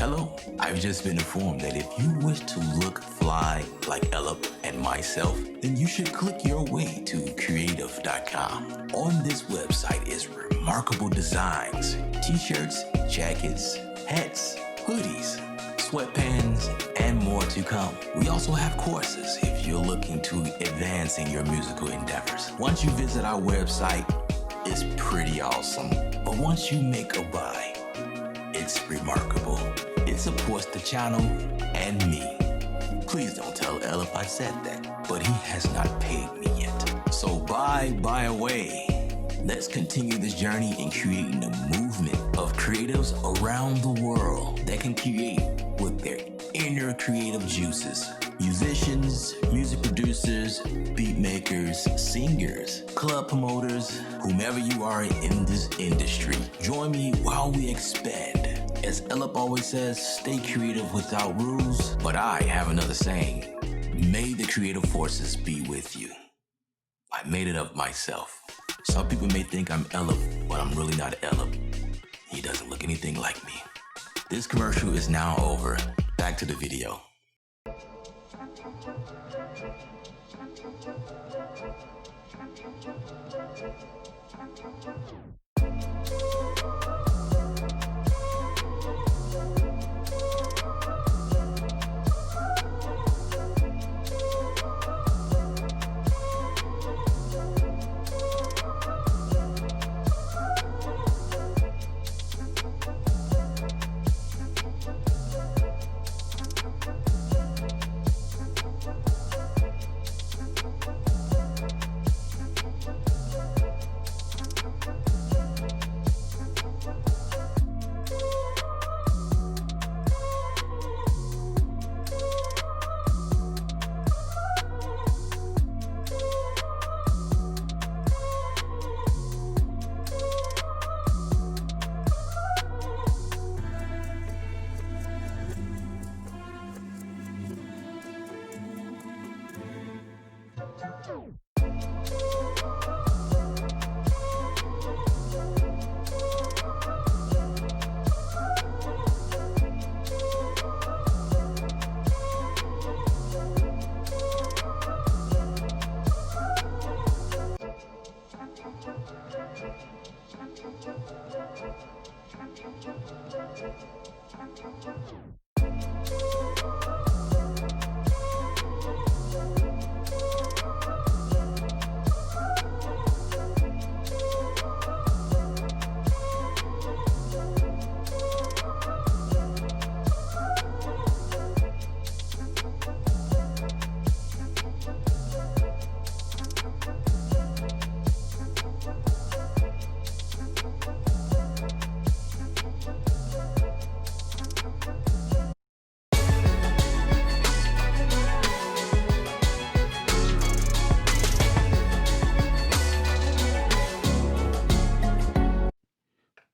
Hello, I've just been informed that if you wish to look fly like Ella and myself, then you should click your way to Kreatve.com. On this website is remarkable designs, t-shirts, jackets, hats, hoodies, sweatpants, and more to come. We also have courses if you're looking to advance in your musical endeavors. Once you visit our website, it's pretty awesome. But once you make a buy, it's remarkable. It supports the channel and me. Please don't tell Ella I said that, but he has not paid me yet. So buy away. Let's continue this journey in creating a movement of creatives around the world that can create with their inner creative juices. Musicians, music producers, beat makers, singers, club promoters, whomever you are in this industry, join me while we expand. As Ella always says, stay creative without rules, but I have another saying. May the creative forces be with you. I made it up myself. Some people may think I'm Ella, but I'm really not Ella. He doesn't look anything like me. This commercial is now over. Back to the video.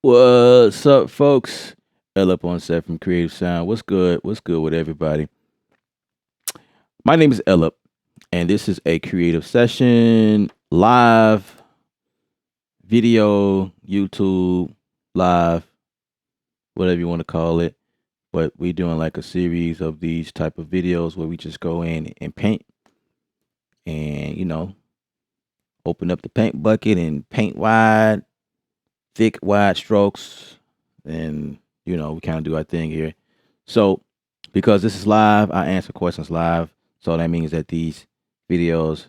What's up, folks? L up on set from Creative Sound. What's good? What's good with everybody? My name is L up, and this is a creative session, live, video, YouTube, live, whatever you want to call it. But we're doing like a series of these type of videos where we just go in and paint and, open up the paint bucket and paint wide, thick, wide strokes, and we kind of do our thing here. So because this is live, I answer questions live, so that means that these videos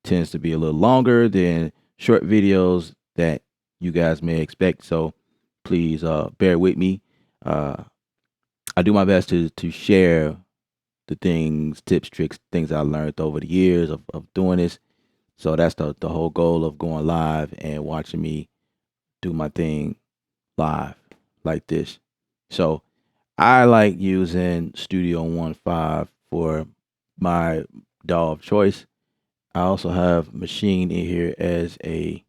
tends to be a little longer than short videos that you guys may expect. So please bear with me. I do my best to share the things, tips, tricks, things I learned over the years of doing this. So that's the whole goal of going live and watching me do my thing live like this. So I like using Studio 1.5 for my DAW of choice. I also have Machine in here as a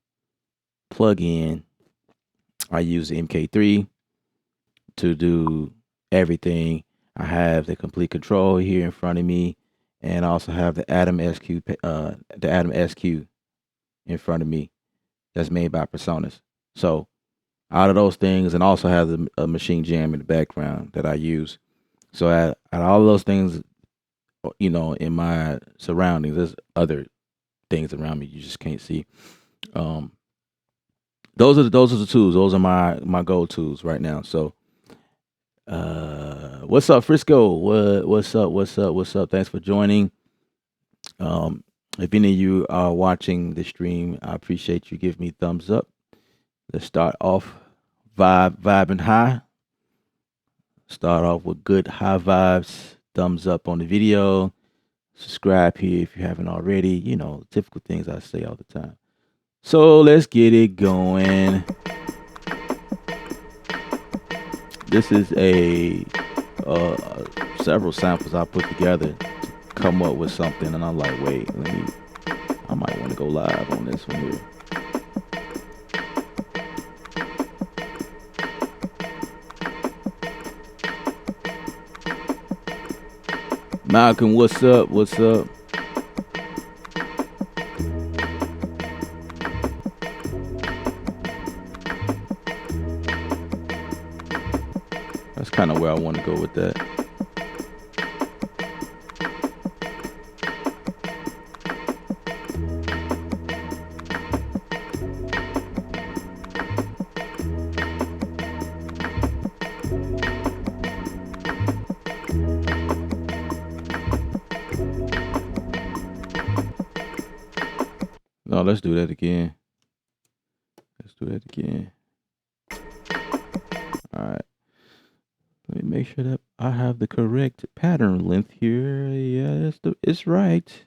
plug-in. I use the MK3 to do everything. I have the complete control here in front of me, and I also have the Atom SQ in front of me that's made by Personas. So out of those things, and also have a machine jam in the background that I use. So at all of those things, in my surroundings, there's other things around me you just can't see. Um, those are the tools. Those are my go tos right now. So, what's up, Frisco? What's up? What's up? What's up? Thanks for joining. Um, if any of you are watching the stream, I appreciate you giving me thumbs up. Let's start off vibing high. Start off with good high vibes. Thumbs up on the video. Subscribe here if you haven't already. Typical things I say all the time. So let's get it going. This is several samples I put together to come up with something, and I'm like, wait, I might want to go live on this one here. Malcolm, what's up? What's up? That's kind of where I want to go with that. No, let's do that again. All right. Let me make sure that I have the correct pattern length here. Yeah, it's right.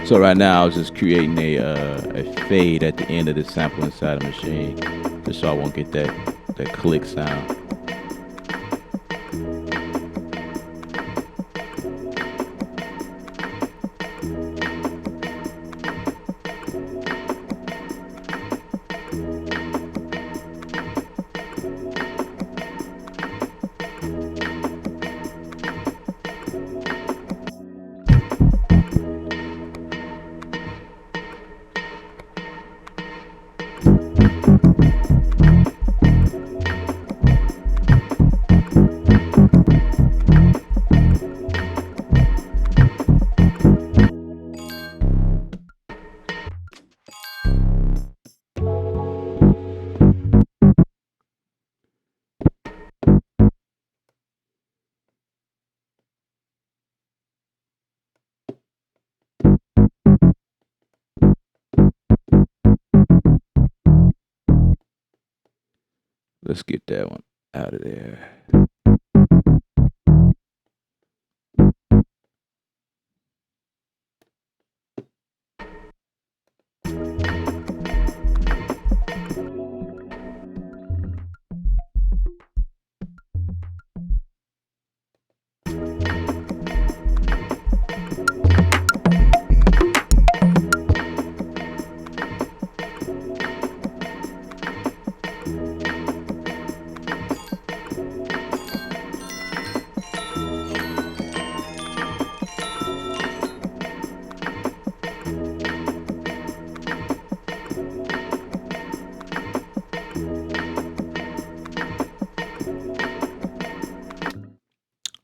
So right now I was just creating a fade at the end of the sample inside the machine, just so I won't get that click sound. Let's get that one out of there.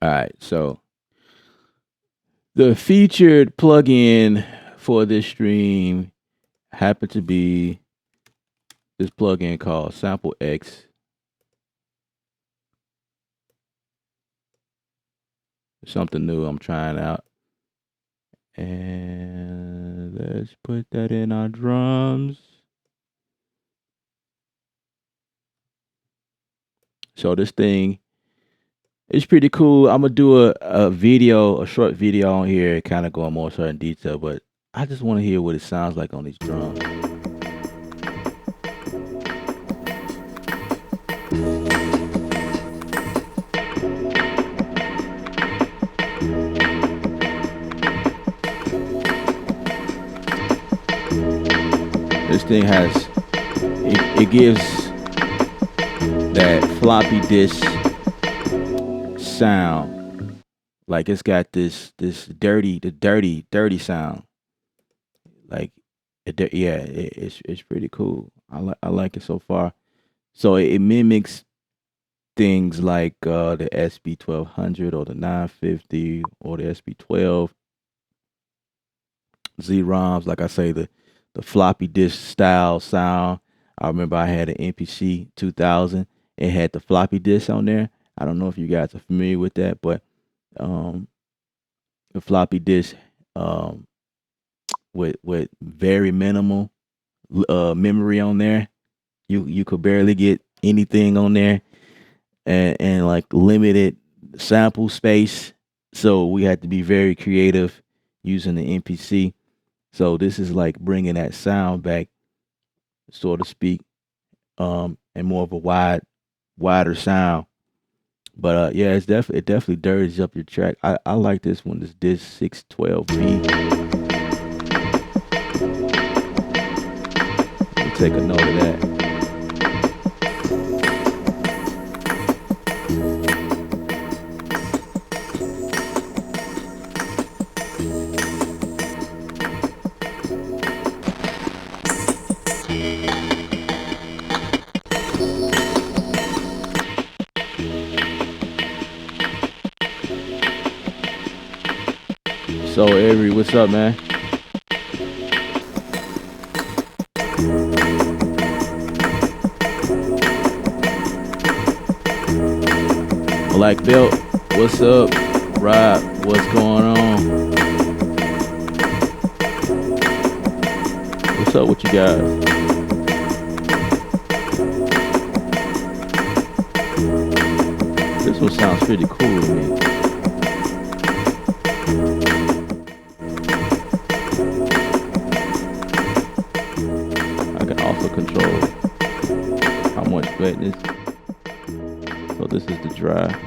All right, so the featured plugin for this stream happened to be this plugin called Samplex. Something new I'm trying out. And let's put that in our drums. So this thing is pretty cool. I'm gonna do a short video on here, kind of going more certain detail, but I just want to hear what it sounds like on these drums. This thing has, it gives that floppy disk sound. Like it's got this dirty sound. Like, it's pretty cool. I like it so far. So it mimics things like the SB1200 or the 950 or the SB12 Z-ROMs. Like I say, the floppy disk style sound. I remember I had an MPC 2000. It had the floppy disk on there. I don't know if you guys are familiar with that, but the floppy disk with very minimal memory on there. You could barely get anything on there, and like limited sample space. So we had to be very creative using the MPC. So this is like bringing that sound back, so to speak, and more of a wider sound. But yeah, it definitely dirties up your track. I like this one. This disc 612B. Let me take a note of that. So Avery, what's up, man? Black Belt, what's up? Rob, what's going on? What's up with you guys? This one sounds pretty cool to me. I can also control how much wetness. So this is the dry.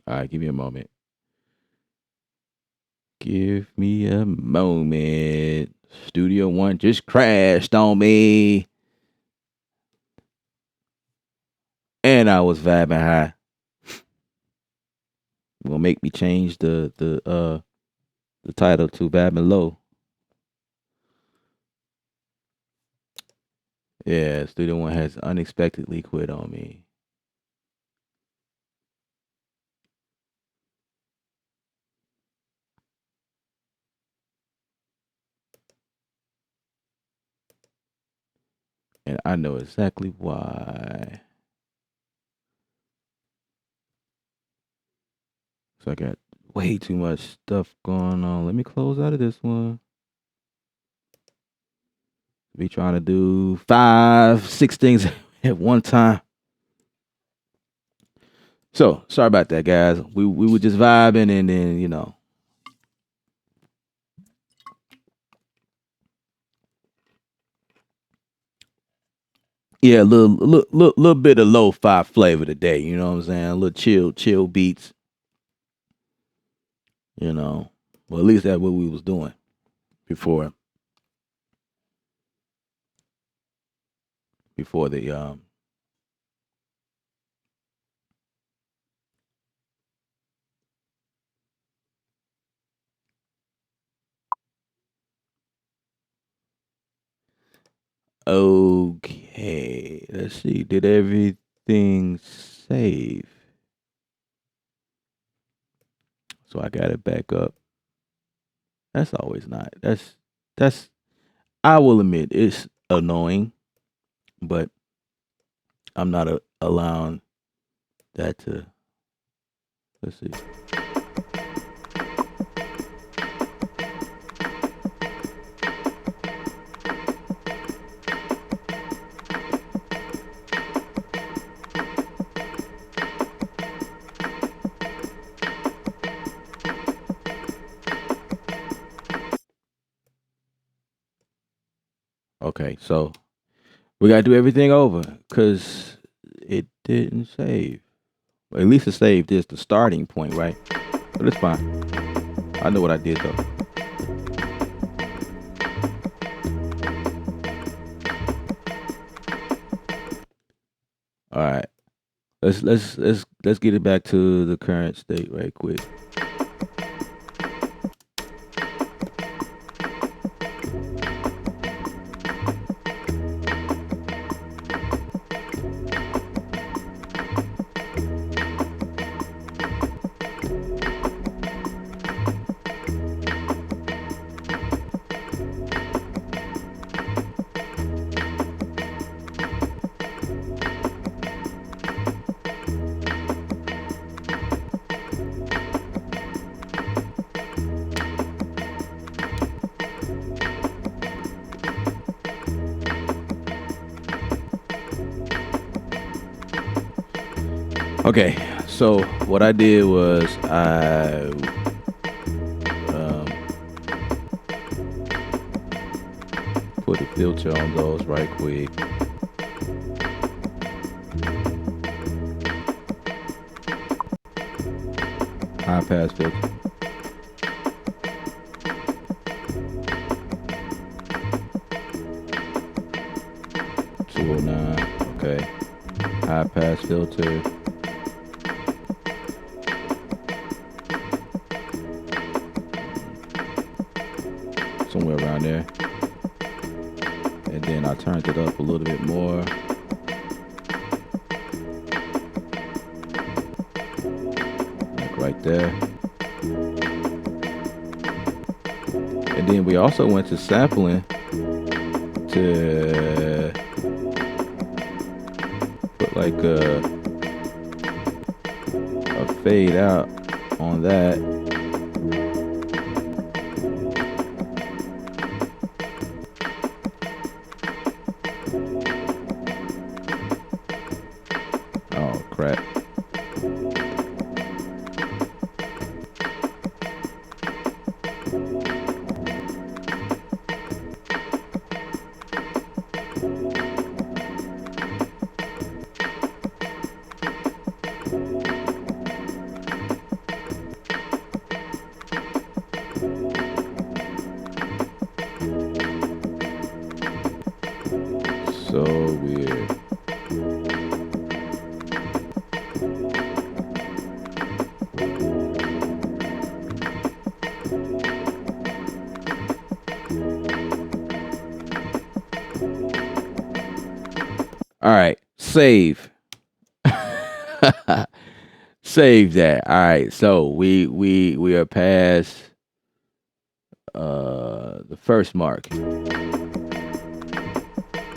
All right, give me a moment. Give me a moment. Studio One just crashed on me. And I was vibing high. Will make me change the title to vibing low. Yeah, Studio One has unexpectedly quit on me. And I know exactly why. So I got way too much stuff going on. Let me close out of this one. Be trying to do 5, 6 things at one time. So sorry about that, guys. We were just vibing, and then yeah, a little bit of lo-fi flavor today. You know what I'm saying? A little chill beats. Well, at least that's what we was doing before the Okay, let's see. Did everything save? So I got it back up. That's always not. That's. I will admit it's annoying, but I'm not allowing that to. Let's see. Okay, so we gotta do everything over because it didn't save. Well, at least it saved is the starting point, right? But it's fine. I know what I did though. All right. Let's get it back to the current state right quick. Okay, so what I did was I put a filter on those right quick. High pass filter. Okay. High pass filter. Somewhere around there. And then I turned it up a little bit more. Like right there. And then we also went to sampling to put like a fade out on that. Oh crap. So weird. All right, save. Save that. All right, so we are past the first mark.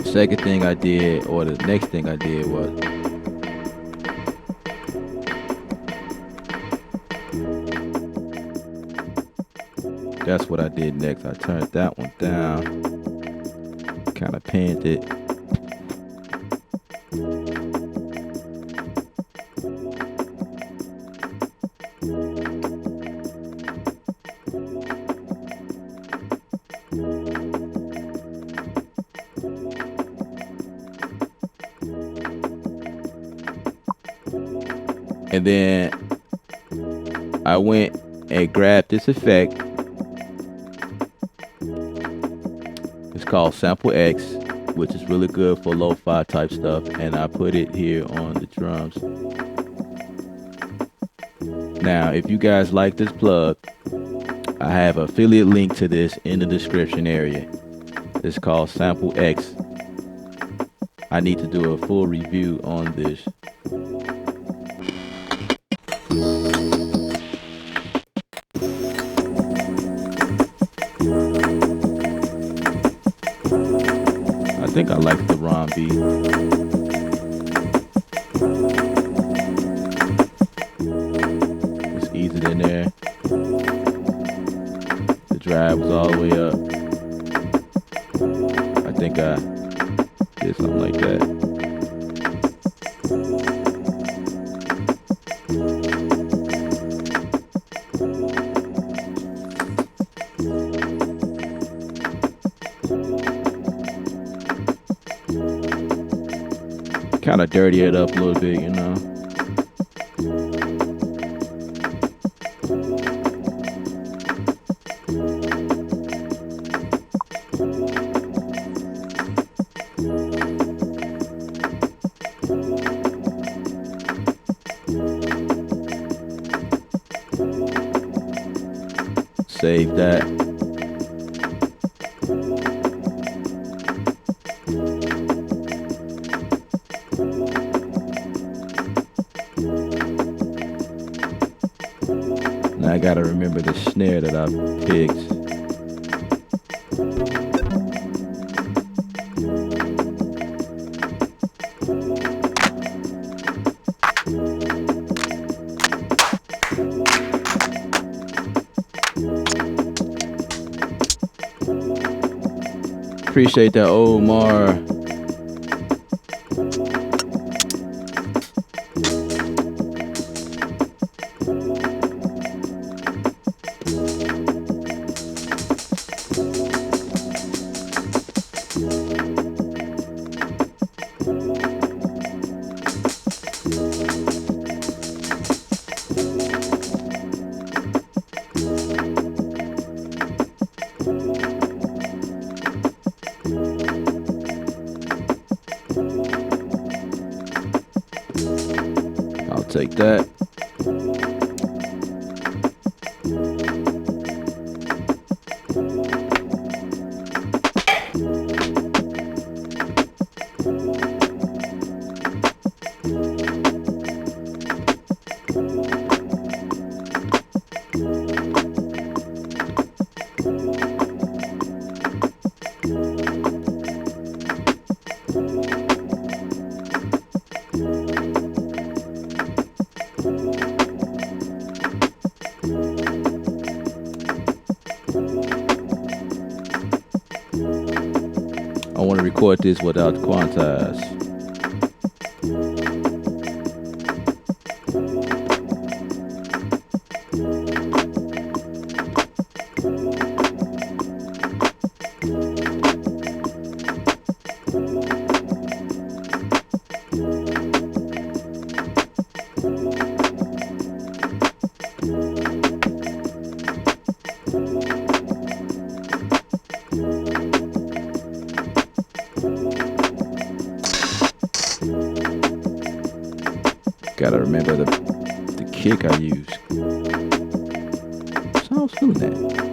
Second thing I did, or the next thing I did was that's what I did next. I turned that one down, kind of panned it. And then I went and grabbed this effect. It's called Samplex, which is really good for lo-fi type stuff. And I put it here on the drums. Now, if you guys like this plug, I have an affiliate link to this in the description area. It's called Samplex. I need to do a full review on this. I think I like the ROM beat. It's easy in there. The drive was all the way up. I think I did something like that. Kind of dirty it up a little bit, you know. Save that. Now I gotta remember the snare that I picked. Appreciate that, Omar. take that. I want to record this without quantize. Gotta remember the kick I used. So I was feeling that.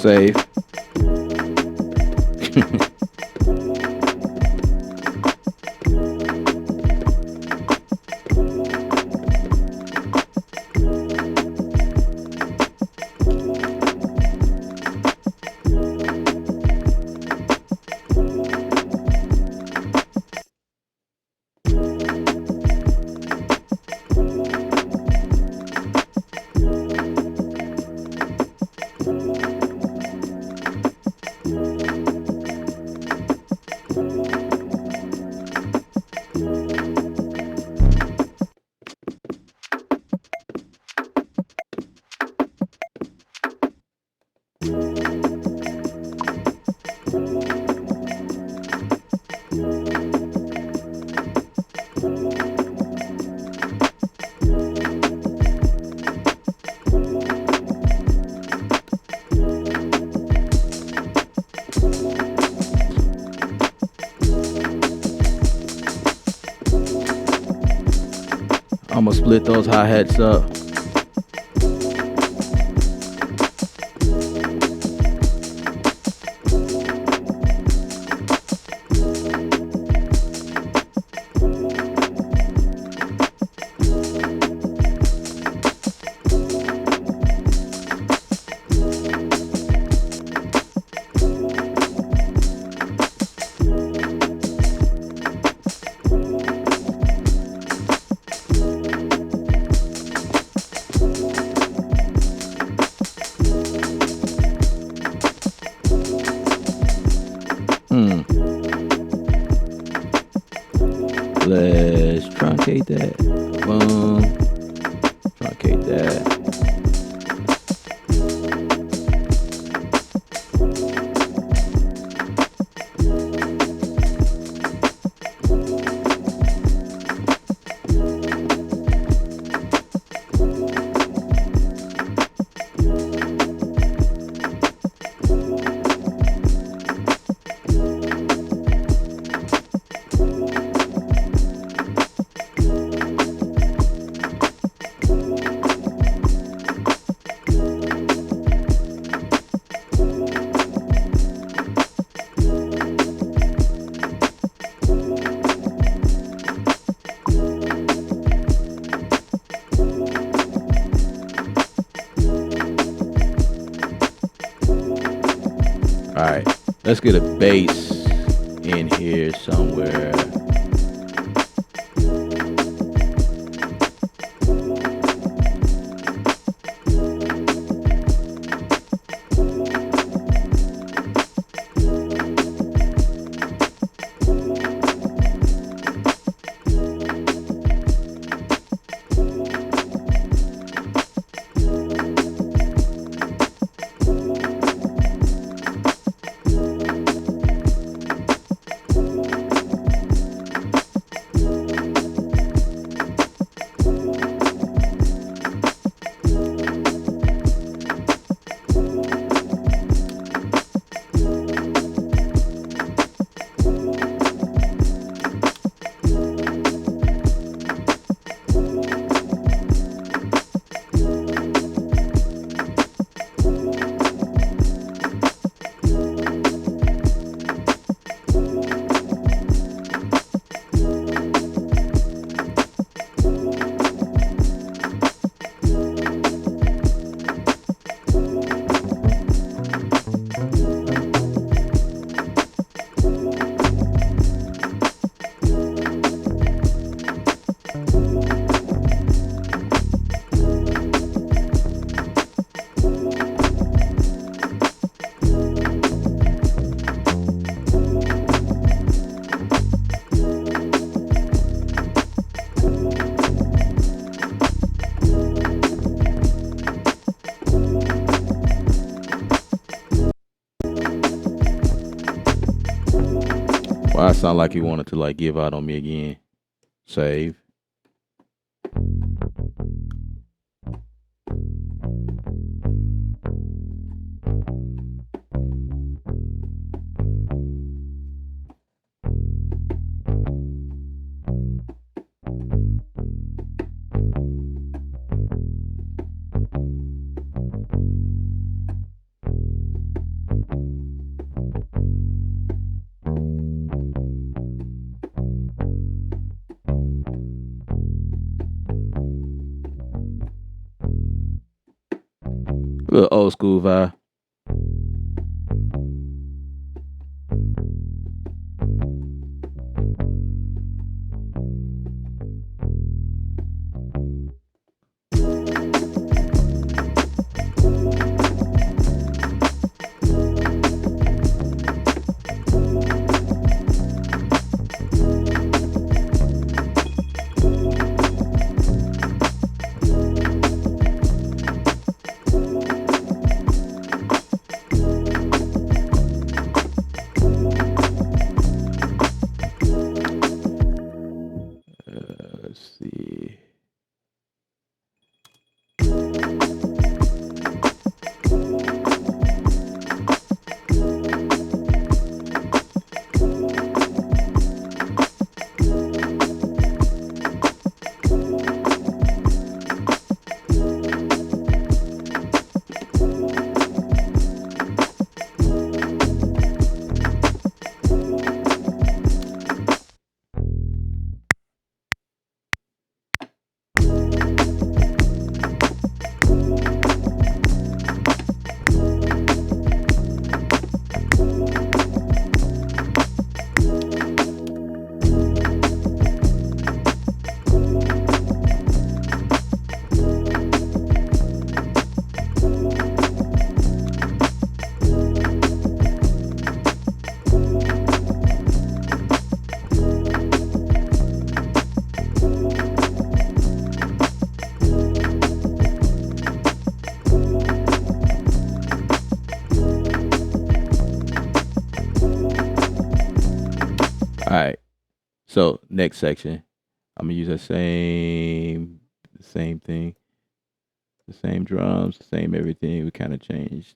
Save. I'm gonna split those hi-hats up. Let's truncate that. Boom. Truncate that. right, let's get a bass in here somewhere. Why I sound like he wanted to like give out on me again. Save. A little old school vibe. Let's see. All right. So next section, I'm gonna use the same thing, the same drums, the same everything. We kind of changed.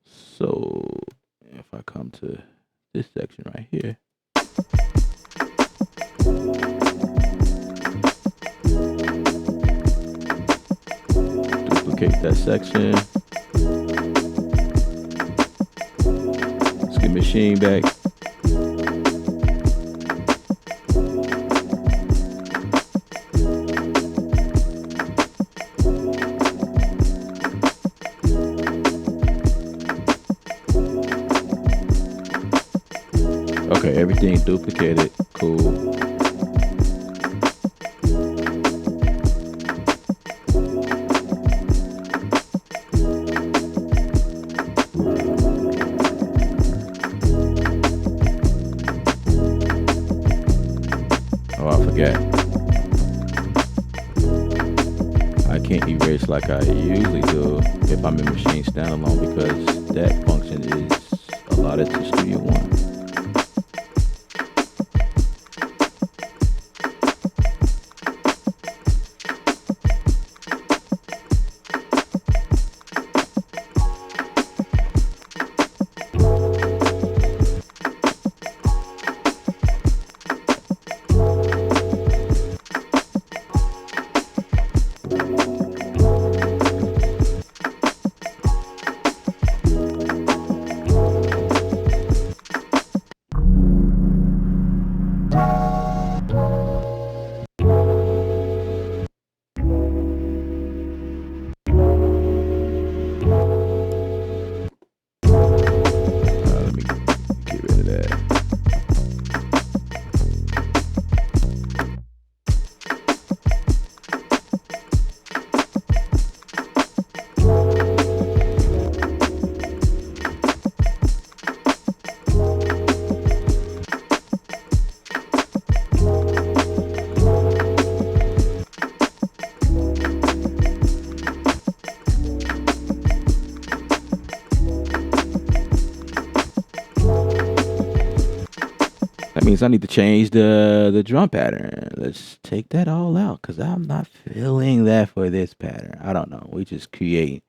So if I come to this section right here, duplicate that section. Let's get machine back. everything duplicated. Cool. Oh, I forgot. I can't erase like I usually do if I'm in machine standalone, because that function is allotted to Studio One. Let me get rid of that. That means I need to change the drum pattern. Let's take that all out, because I'm not feeling that for this pattern. I don't know. We just creating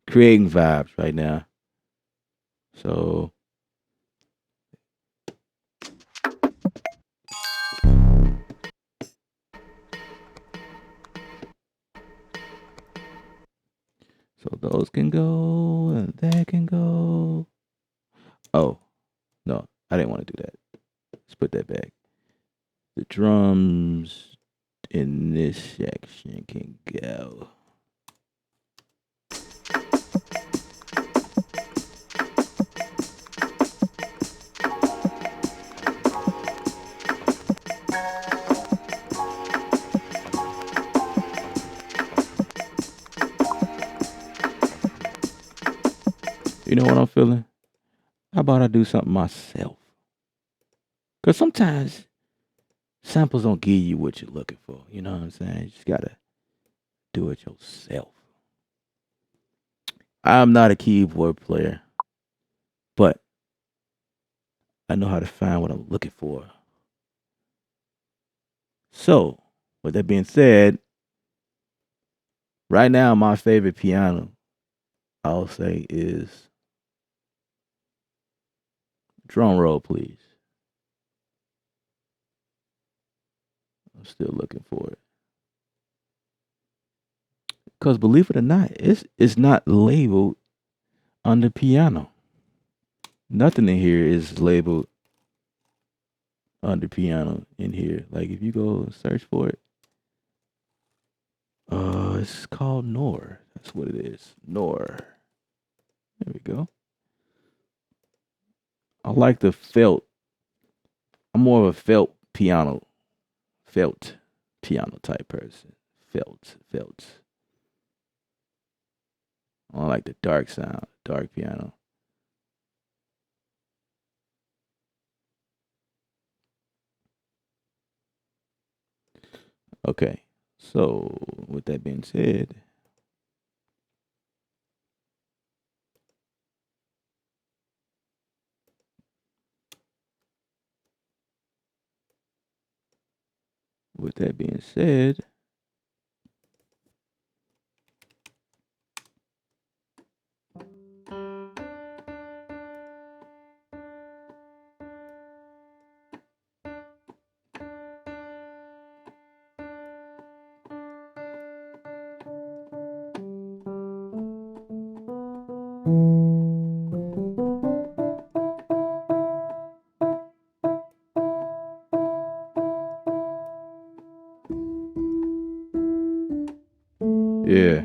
vibes right now. So those can go and that can go. Oh, no, I didn't want to do that. Let's put that back. The drums in this section can go. You know what I'm feeling? How about I do something myself? Because sometimes samples don't give you what you're looking for. You know what I'm saying? You just got to do it yourself. I'm not a keyboard player, but I know how to find what I'm looking for. So, with that being said, right now my favorite piano, I'll say, is, drum roll please. I'm still looking for it. Because believe it or not, it's not labeled under piano. Nothing in here is labeled under piano in here. Like if you go search for it, it's called Nor. That's what it is. Nor. There we go. I like the felt. I'm more of a felt piano type person. Felt. I like the dark sound, dark piano. Okay, so with that being said, yeah.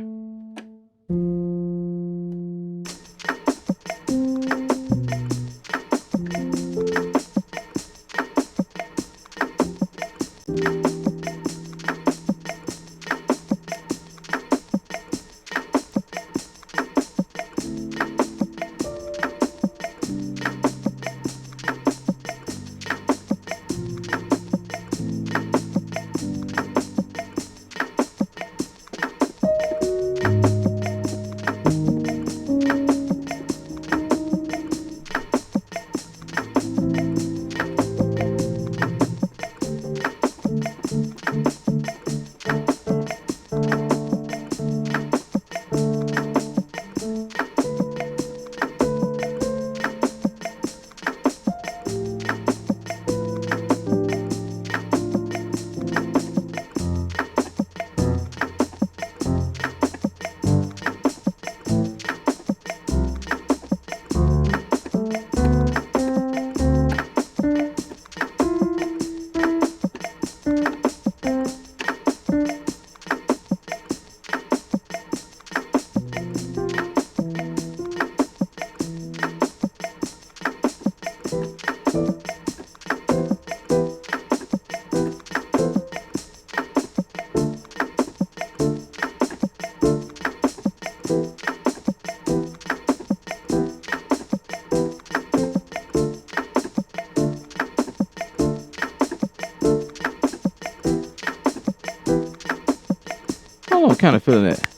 I'm kind of feeling that.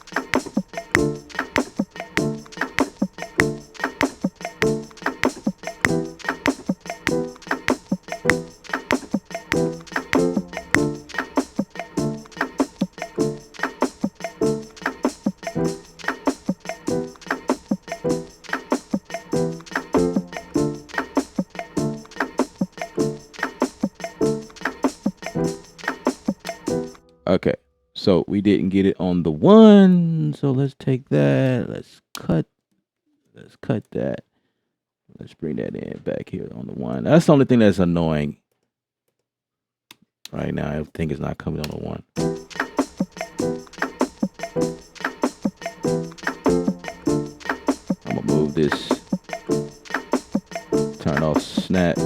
Okay, so we didn't get it on the 1, so let's take that. Let's cut that. Let's bring that in back here on the 1. That's the only thing that's annoying right now. Everything is not coming on the 1. I'm gonna move this. Turn off snap.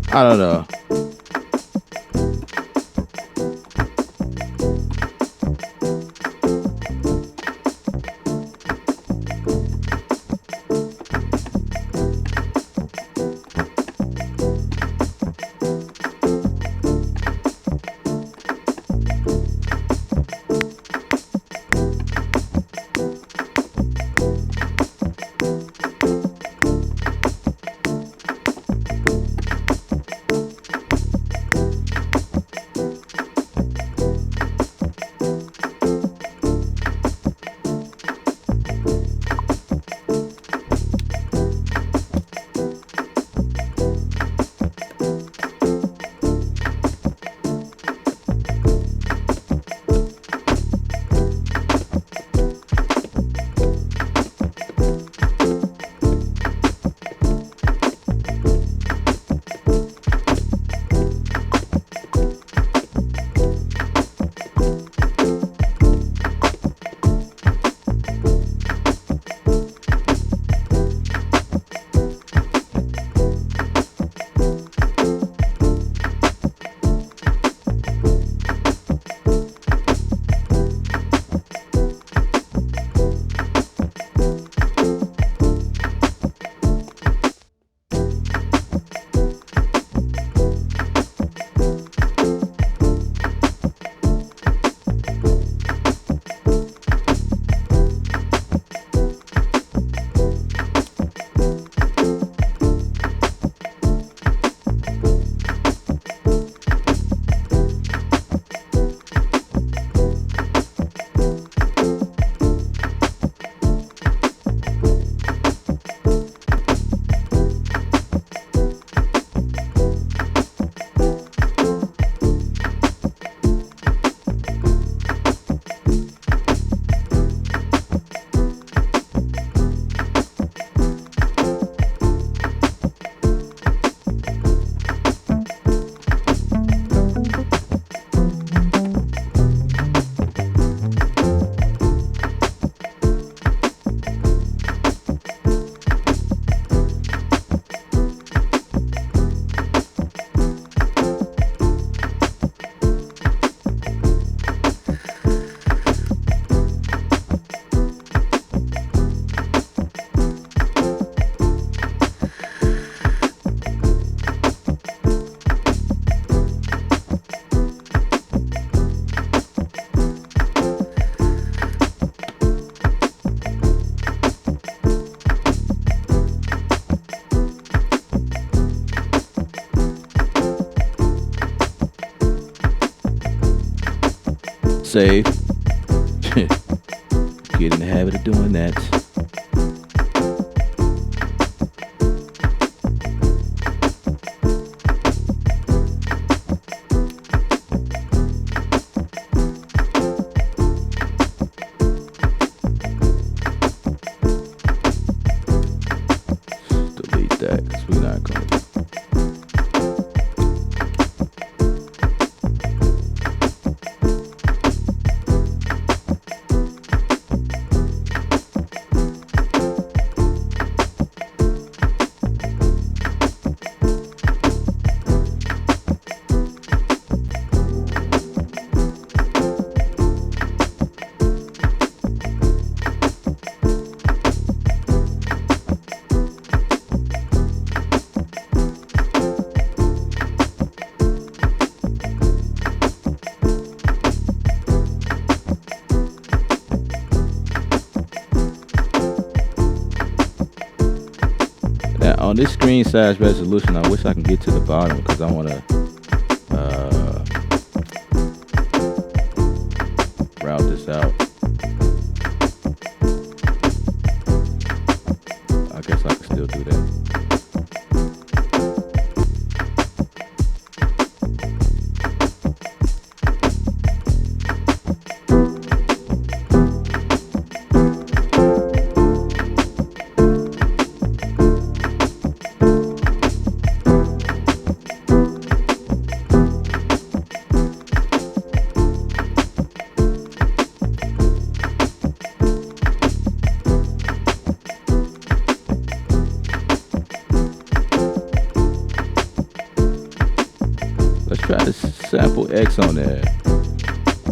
I don't know. save. Get in the habit of doing that. Delete that because we're not going to. On this screen size resolution, I wish I can get to the bottom because I want to route this out. I guess I can still do that. Let's try to sample X on there,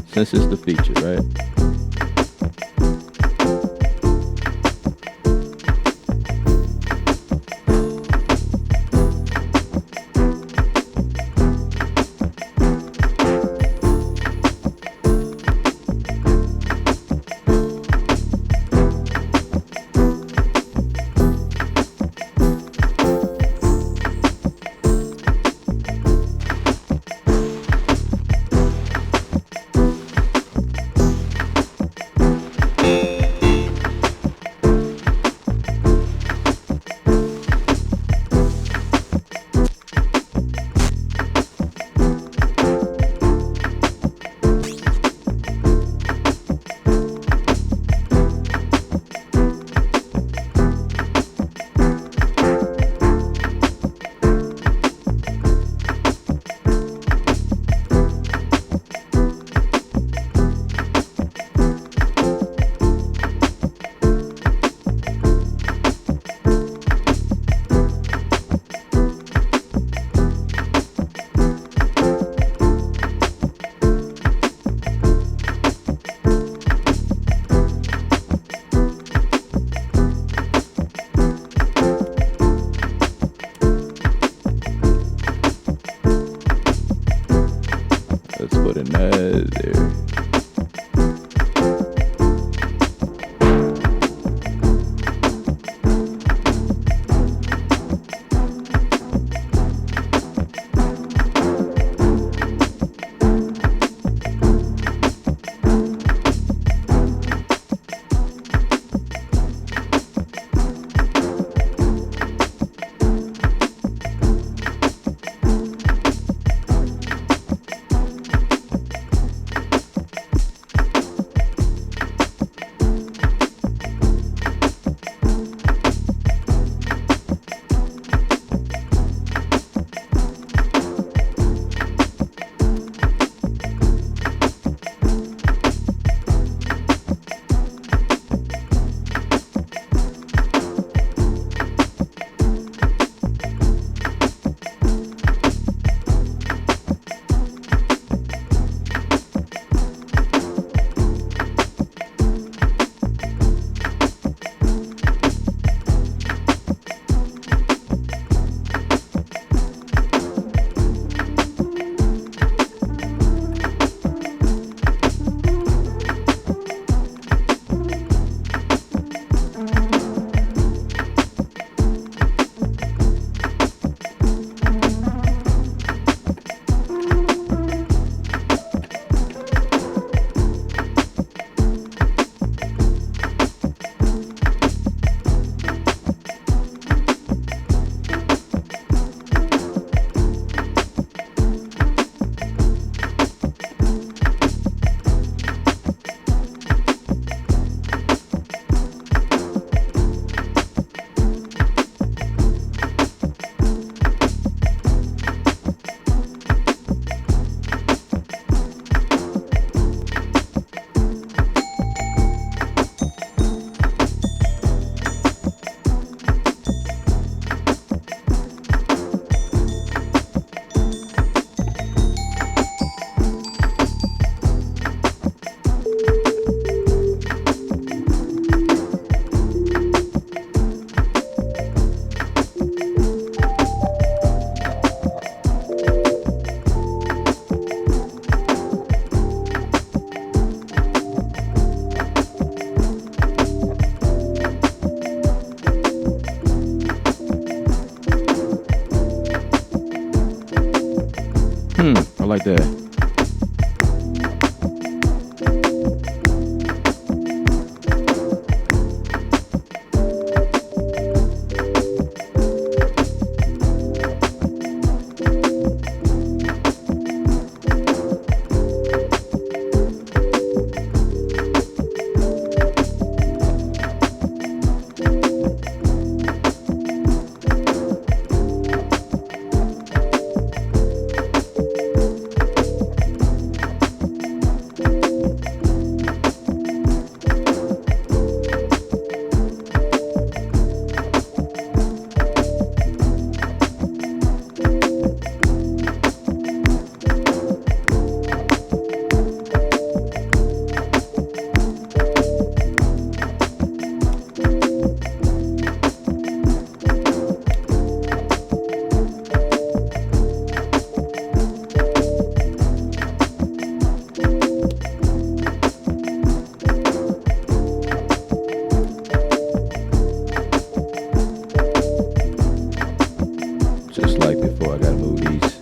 since it's the feature, right? Let's put another. I like that. Just like before, I gotta move these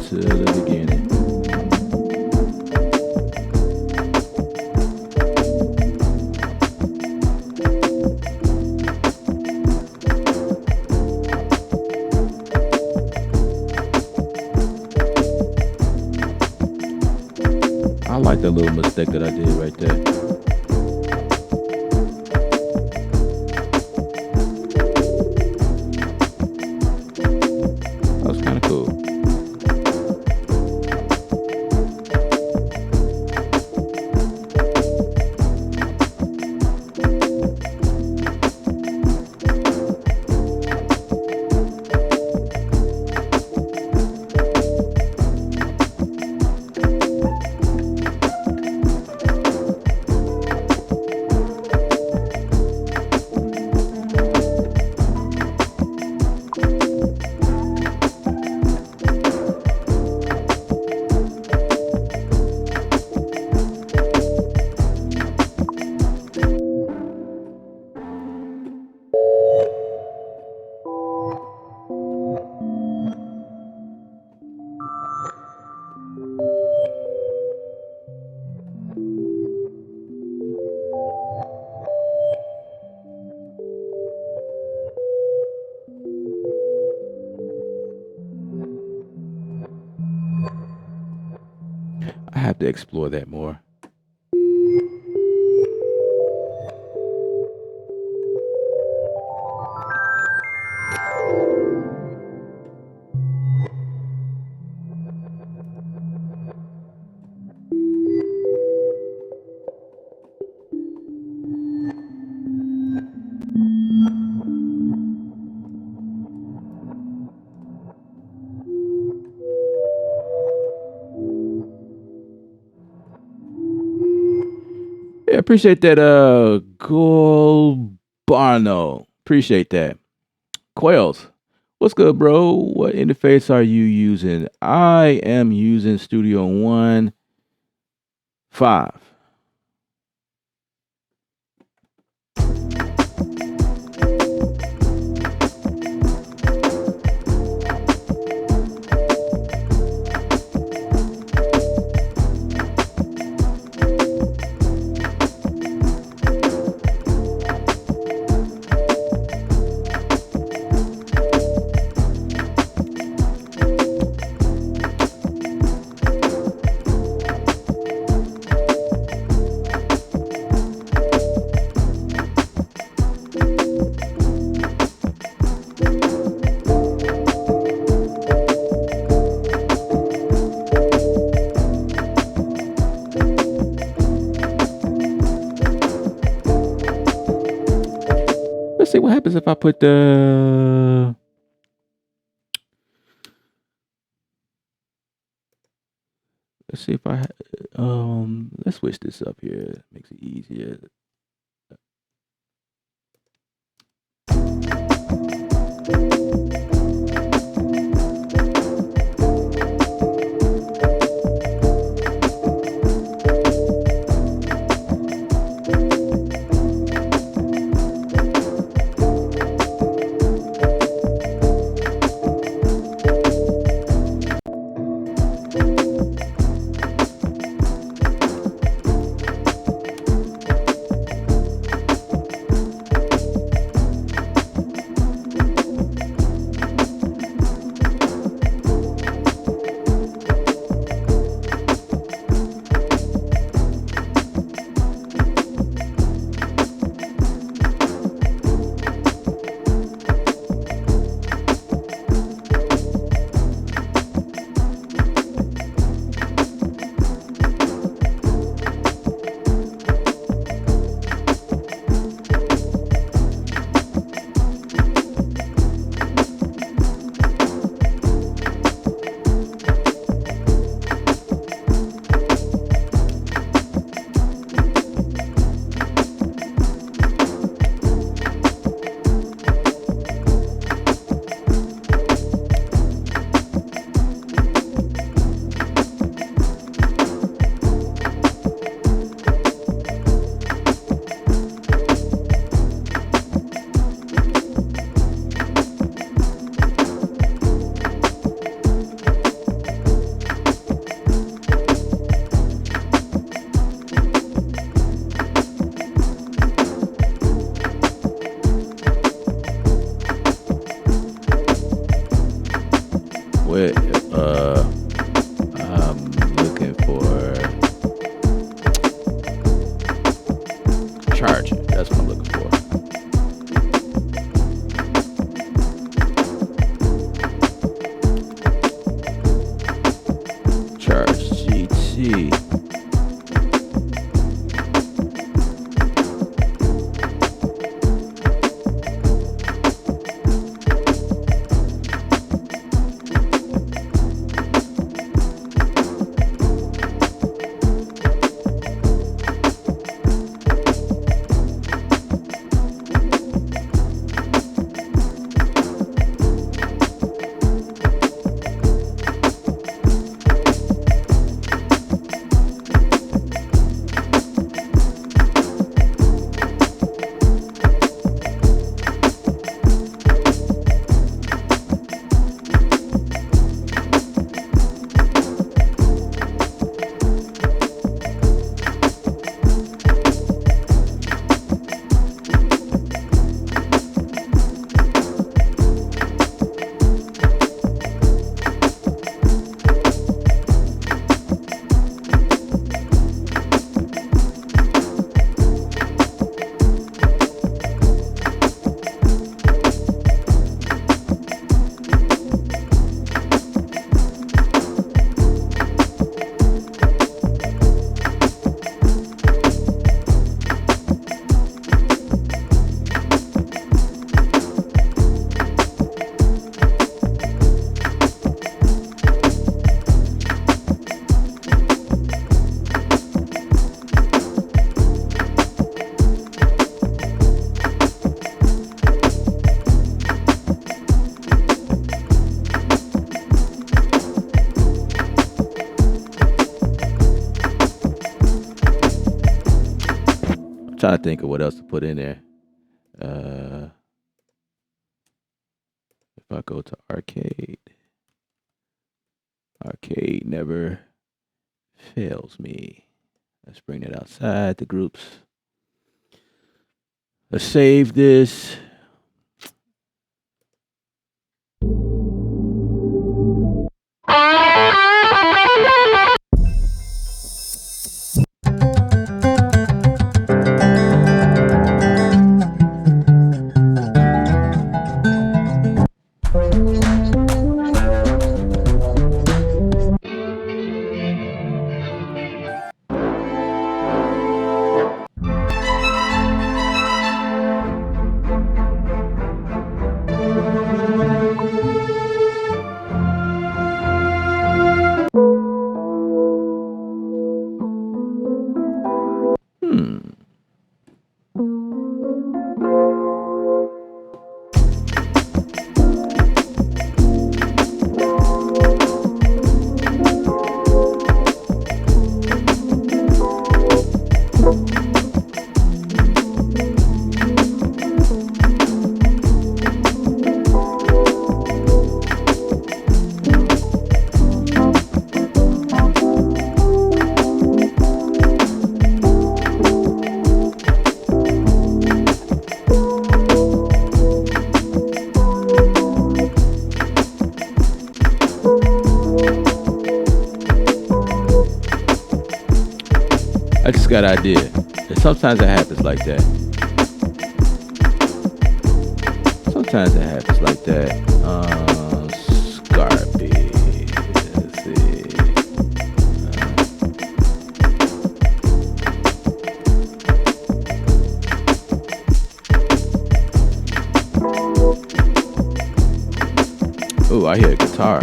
to the beginning. I like that little mistake that I did right there. That was kind of cool. I have to explore that more. Yeah, appreciate that, Golbarno. Appreciate that. Quails, what's good, bro? What interface are you using? I am using Studio One 5. Let's see what happens if I put the. Let's see if I. Let's switch this up here. Makes it easier. Where I'm looking for charger. That's what I'm looking for. Charge GT. Trying to think of what else to put in there. If I go to arcade never fails me. Let's bring it outside the groups. Let's save this. I just got an idea. And sometimes it happens like that. Sometimes it happens like that. Scarpy. Let's see. Oh, I hear a guitar.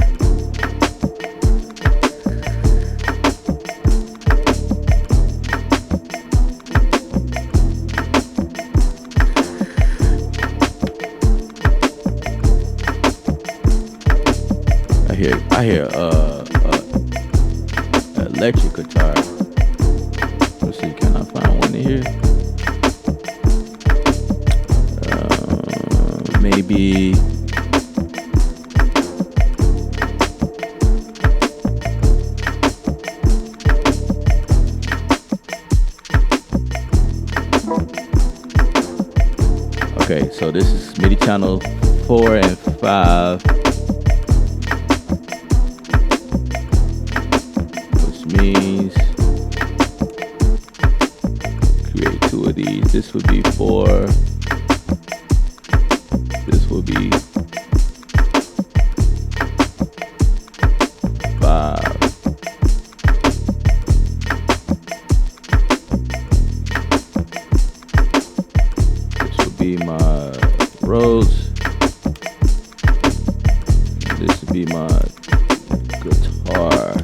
I hear electric guitar. Let's see, can I find one in here? Maybe. Okay, so this is MIDI channel 4 and 5. This would be 4. This would be 5. This would be my Rhodes. This would be my guitar.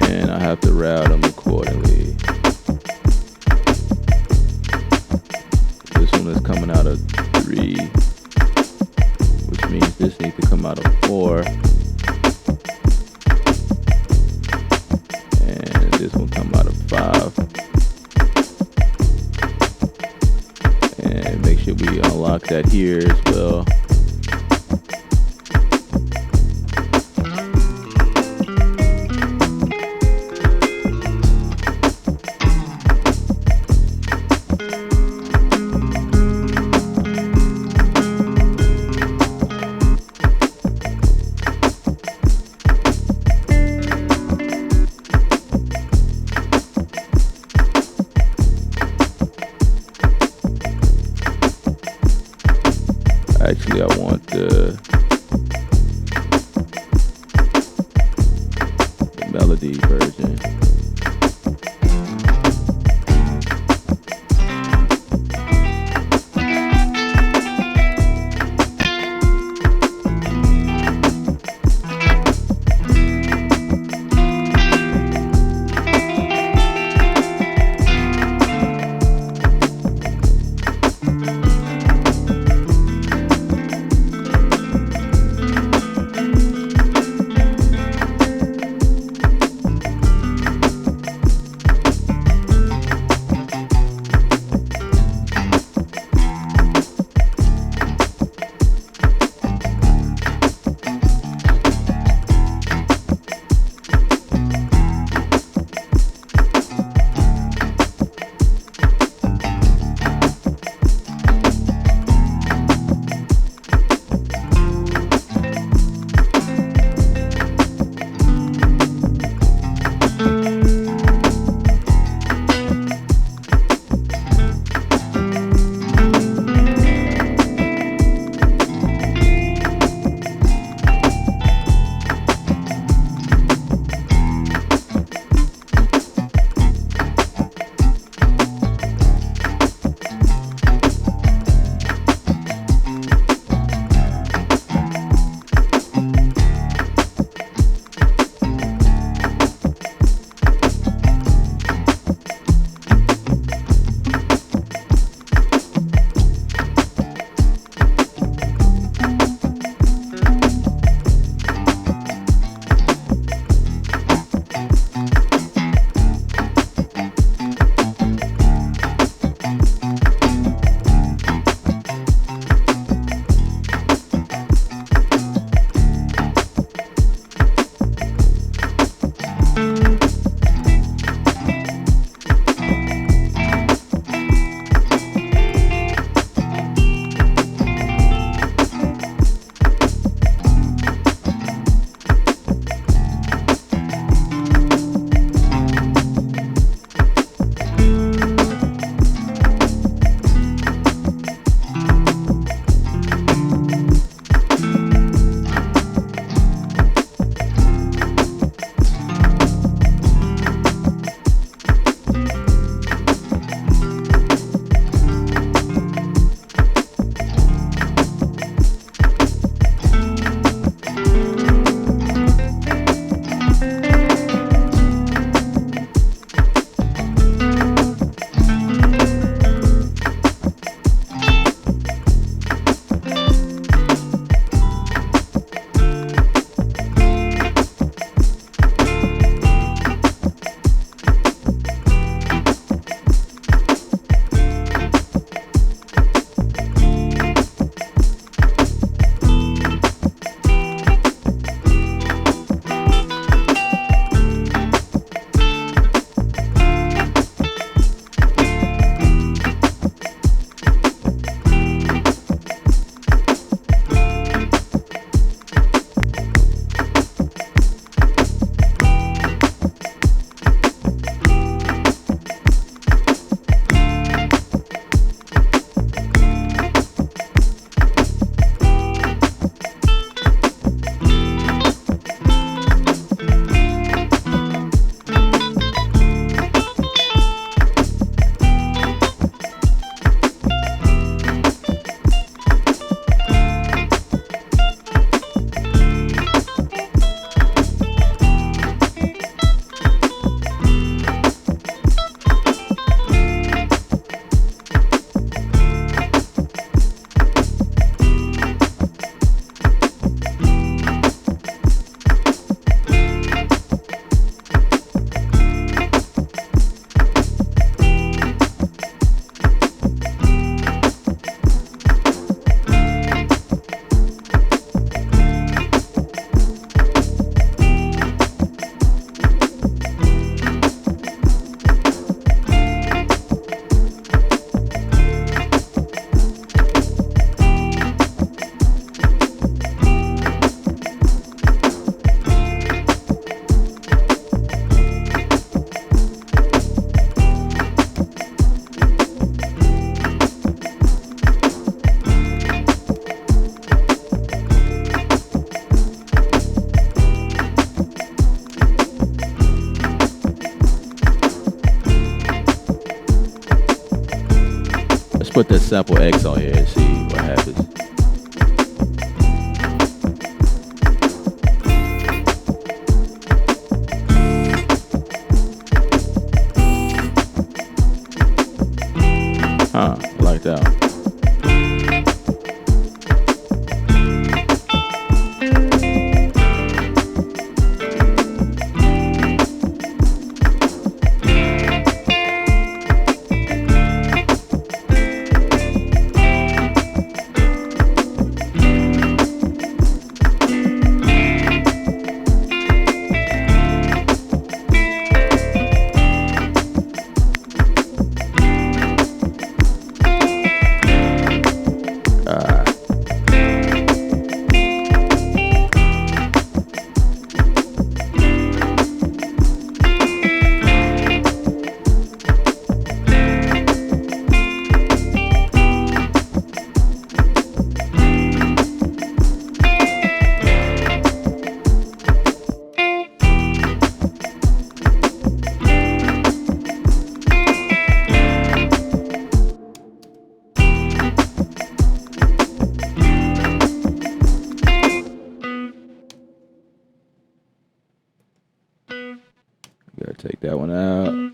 And I have to route them accordingly. This one is coming out of 3, which means this needs to come out of 4. And this one come out of 5. And make sure we unlock that here as well. Actually, I want the melody version. put the sample X on here and see what happens. Huh, I like that one. Gotta take that one out.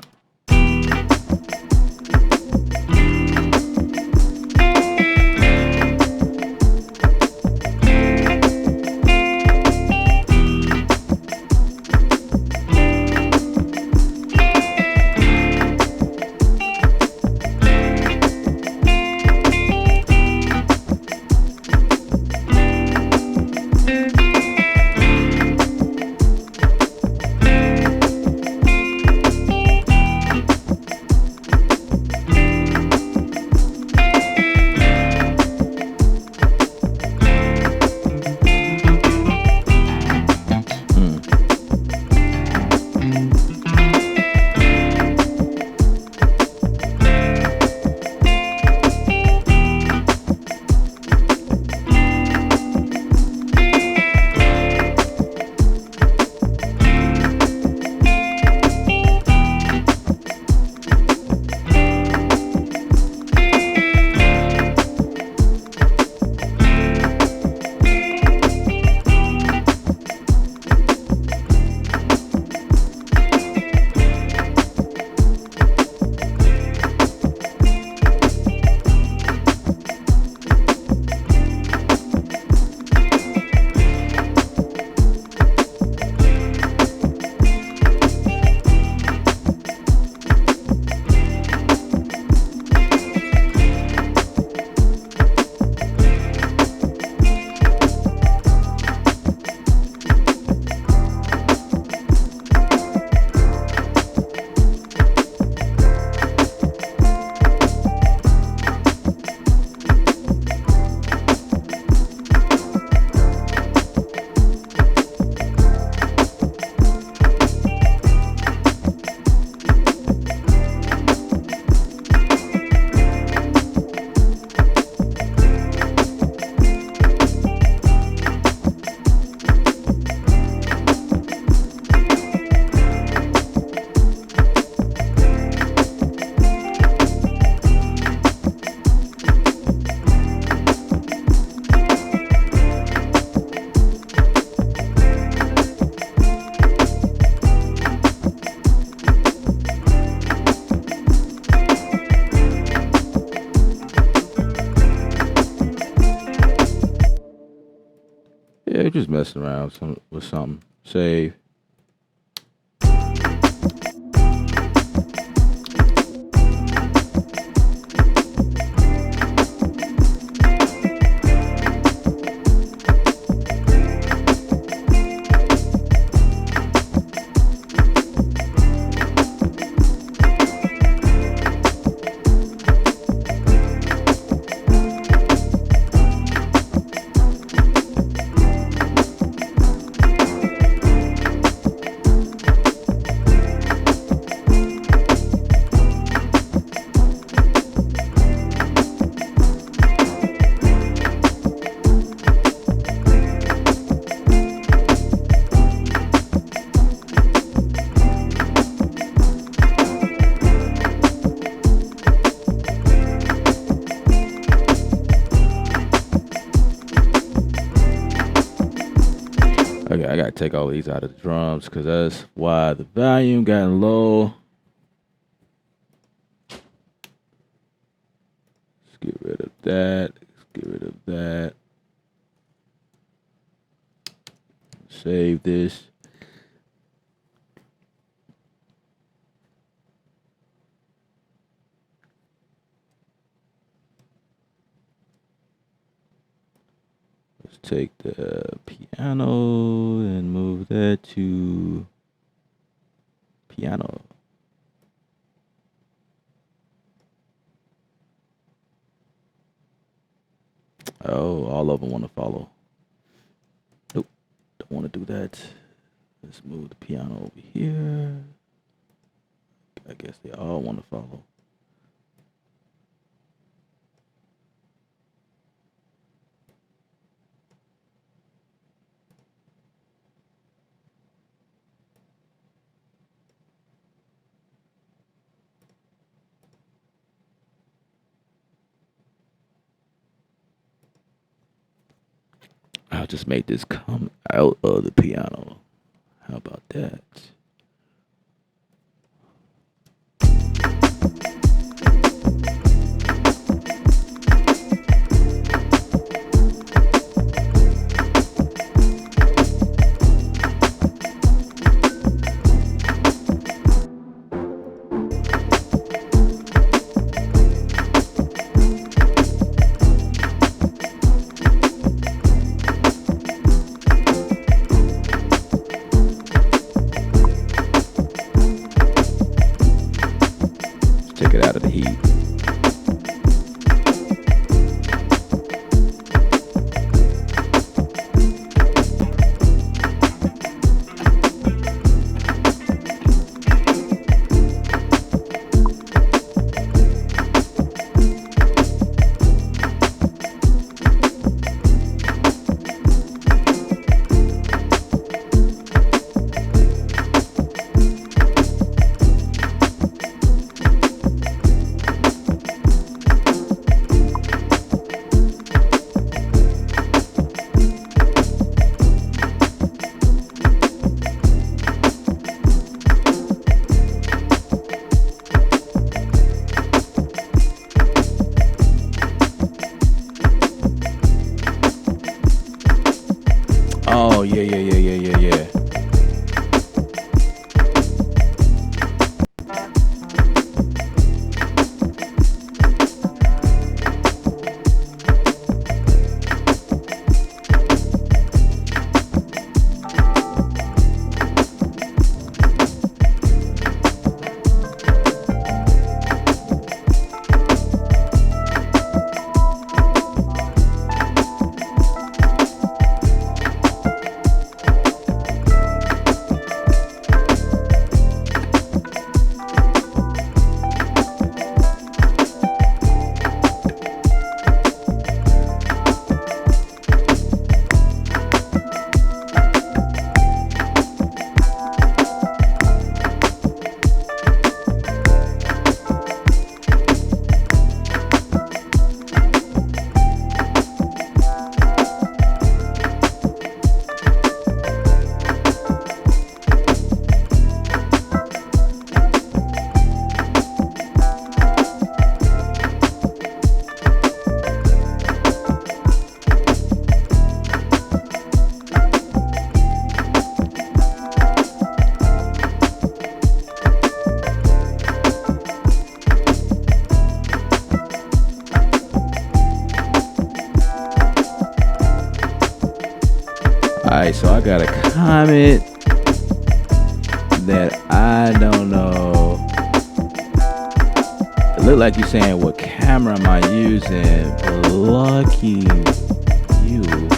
Yeah, just messing around with something. Save. gotta take all these out of the drums because that's why the volume got low. Let's get rid of that. Let's get rid of that. Save this. Let's take the piano and move that to piano. Oh, all of them want to follow. Nope, don't want to do that. Let's move the piano over here. I guess they all want to follow. I'll just make this come out of the piano. How about that? Take it out of the heat. Oh, yeah. Alright, so I got a comment that I don't know. It looked like you're saying, what camera am I using? Lucky you.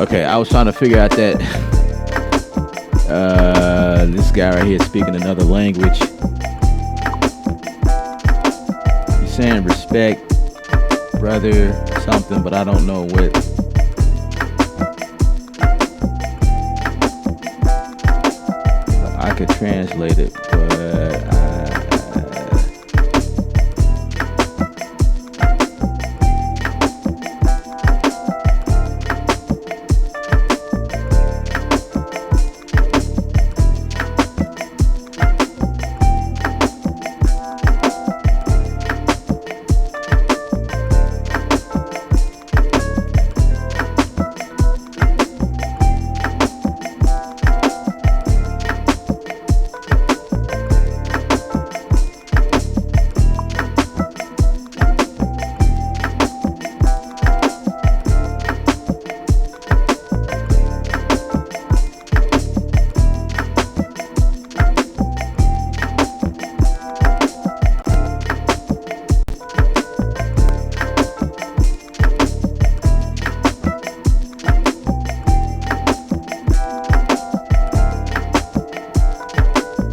Okay, I was trying to figure out that this guy right here speaking another language. He's saying respect, brother, something, but I don't know what. I could translate it, but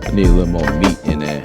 I need a little more meat in there.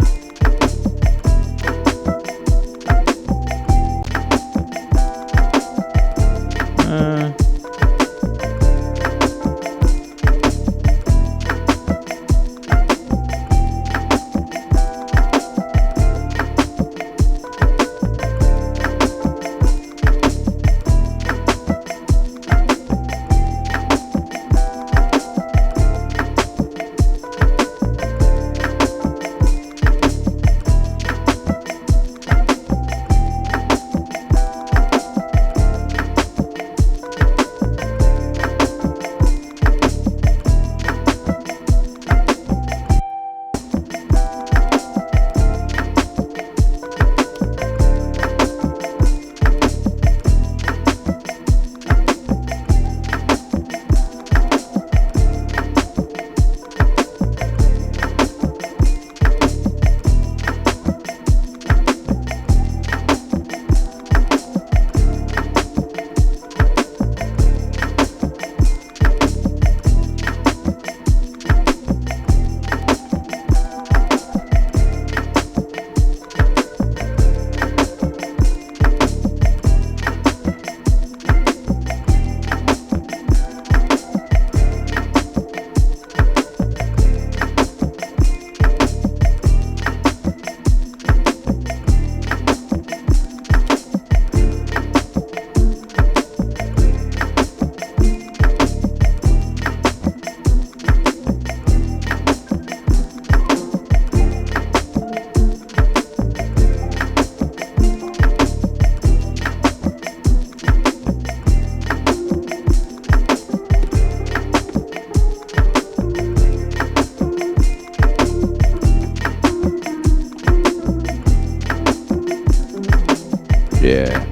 Yeah,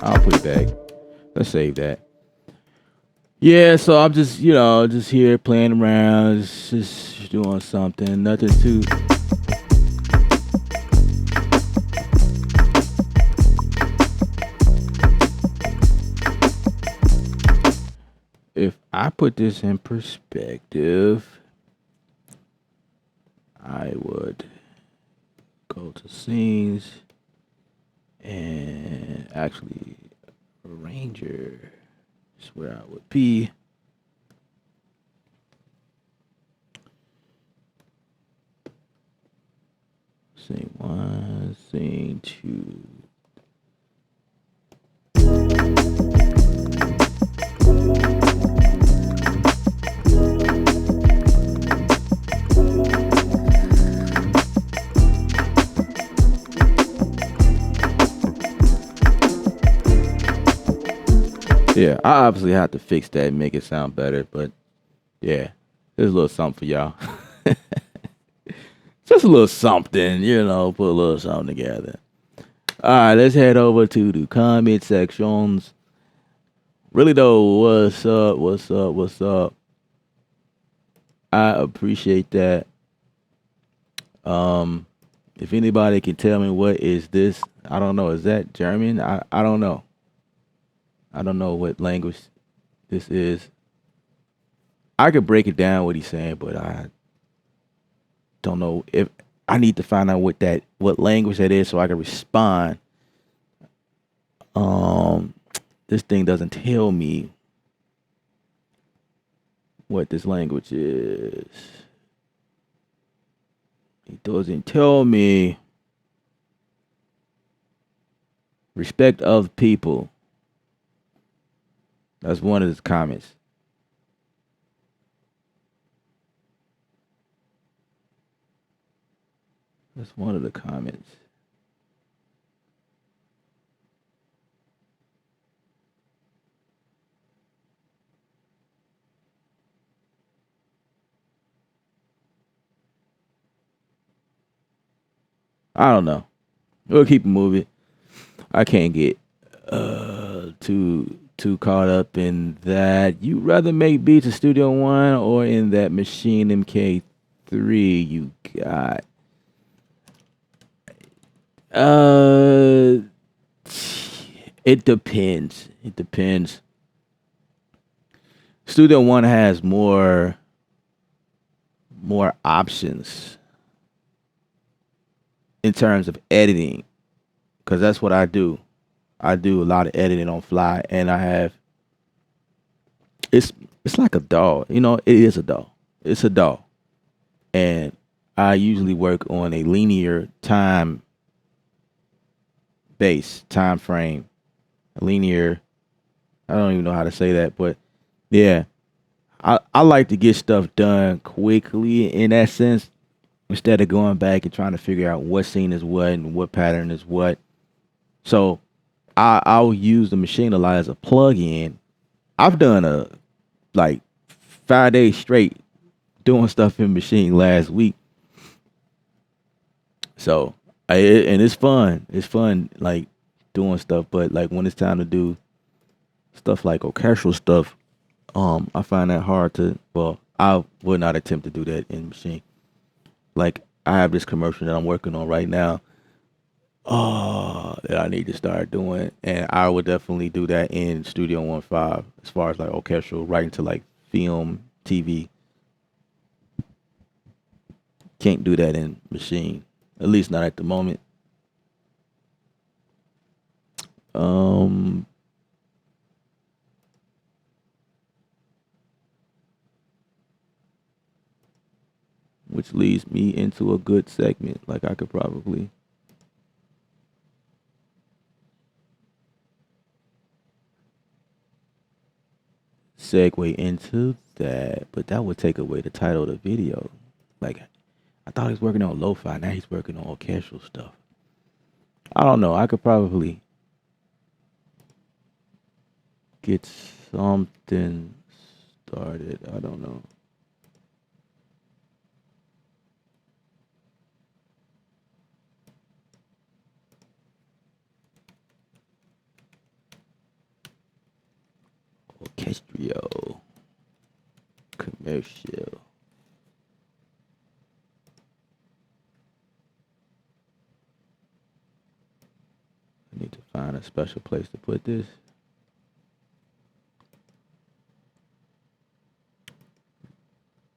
I'll put it back. Let's save that. Yeah, so I'm just, just here playing around, just doing something, nothing too. If I put this in perspective, I would go to scenes and actually arranger is where I would be. Scene 1, scene 2. Yeah, I obviously have to fix that and make it sound better, but yeah, there's a little something for y'all. Just a little something, put a little something together. All right, let's head over to the comment sections. Really though, what's up? What's up? What's up? I appreciate that. If anybody can tell me what is this, I don't know. Is that German? I don't know. I don't know what language this is. I could break it down what he's saying, but I don't know if I need to find out what language that is so I can respond. Um, this thing doesn't tell me what this language is. It doesn't tell me respect of people. That's one of the comments. That's one of the comments. I don't know. We'll keep it moving. I can't get too caught up in that. You rather make beats in Studio One or in that Machine MK3 you got? Uh, it depends. It depends. Studio One has more options in terms of editing because that's what I do. I do a lot of editing on fly, and I have it's it's like a DAW. You know, it is a DAW. It's a DAW, and I usually work on a linear time frame, a linear. I don't even know how to say that, but yeah, I like to get stuff done quickly in that sense instead of going back and trying to figure out what scene is what and what pattern is what. So I'll use the machine a lot as a plug-in. I've done a like 5 days straight doing stuff in machine last week. So and it's fun. It's fun like doing stuff, but like when it's time to do stuff like orchestral stuff, I find that hard to. Well, I would not attempt to do that in machine. Like I have this commercial that I'm working on right now. Oh, that I need to start doing, and I would definitely do that in Studio One Five as far as like orchestral, right into like film, TV. Can't do that in machine, at least not at the moment. Um, which leads me into a good segment. Like I could probably segue into that, but that would take away the title of the video. Like I thought he was working on lo-fi, now he's working on orchestral stuff. I don't know. I could probably get something started. I don't know. Orchestral, commercial. I need to find a special place to put this.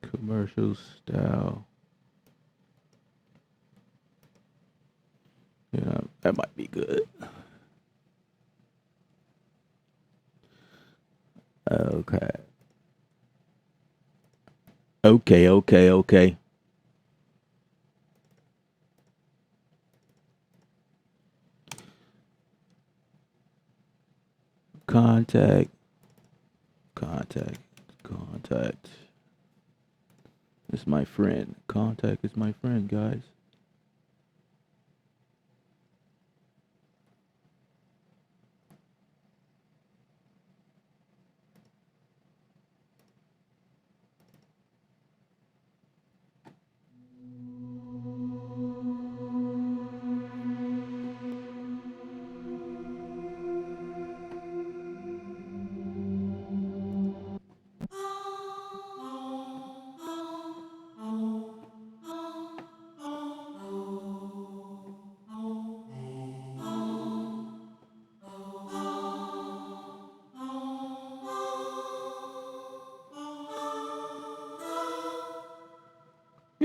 Commercial style. Yeah, that might be good. Okay. Okay. Contact, contact, contact. It's my friend. Contact is my friend, guys.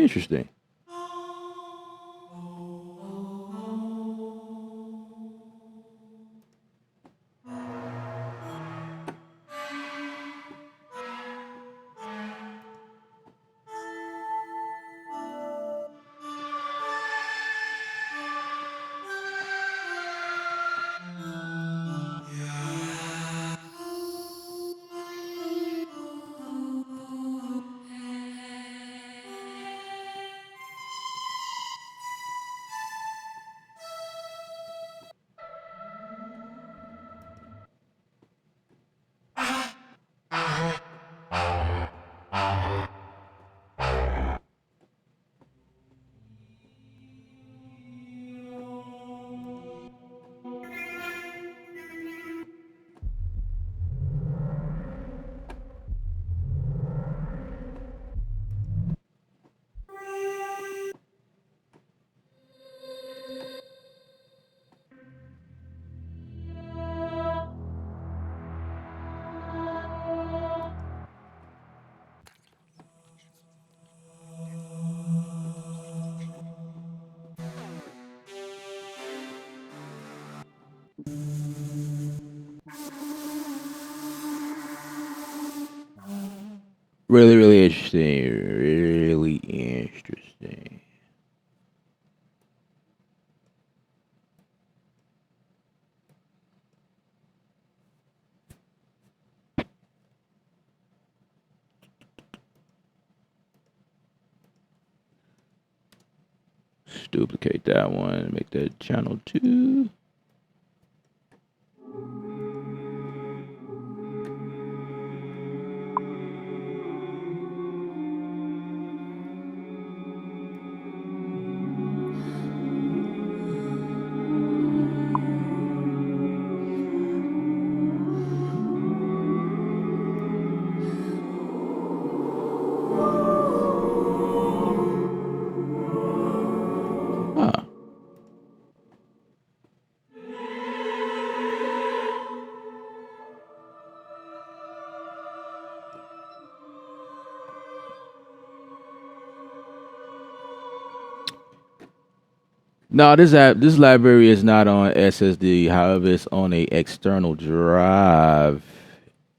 Interesting. Really, really interesting. Really interesting. Let's duplicate that one. Make that channel 2. Huh. No, this library is not on SSD. However, it's on a external drive,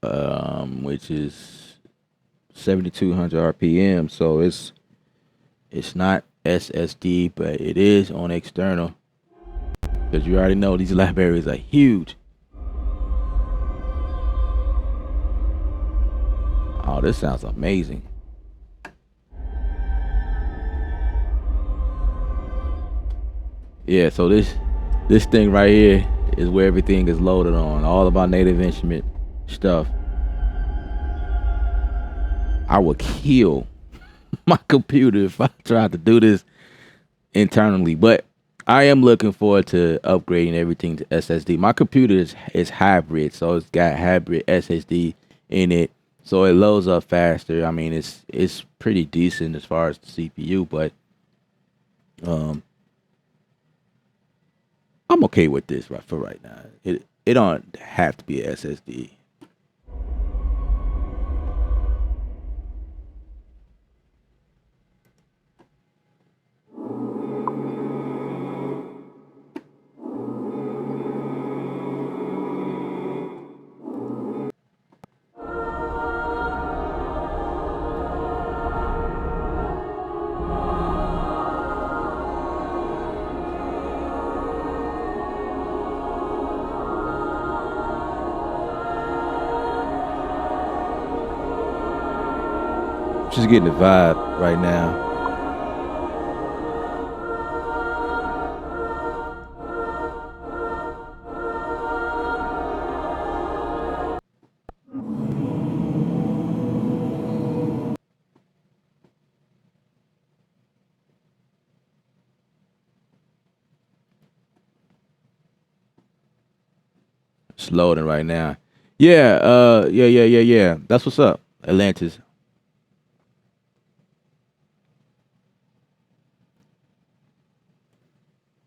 which is 7,200 RPM. So it's not SSD, but it is on external. Because you already know these libraries are huge. Oh, this sounds amazing. Yeah, so this thing right here is where everything is loaded on. All of our native instrument stuff. I would kill my computer if I tried to do this internally. But I am looking forward to upgrading everything to SSD. My computer is hybrid, so it's got hybrid SSD in it. So it loads up faster. I mean, it's pretty decent as far as the CPU, but um I'm okay with this right for right now. It don't have to be a SSD. Just getting the vibe right now. It's loading right now. Yeah, yeah. That's what's up, Atlantis.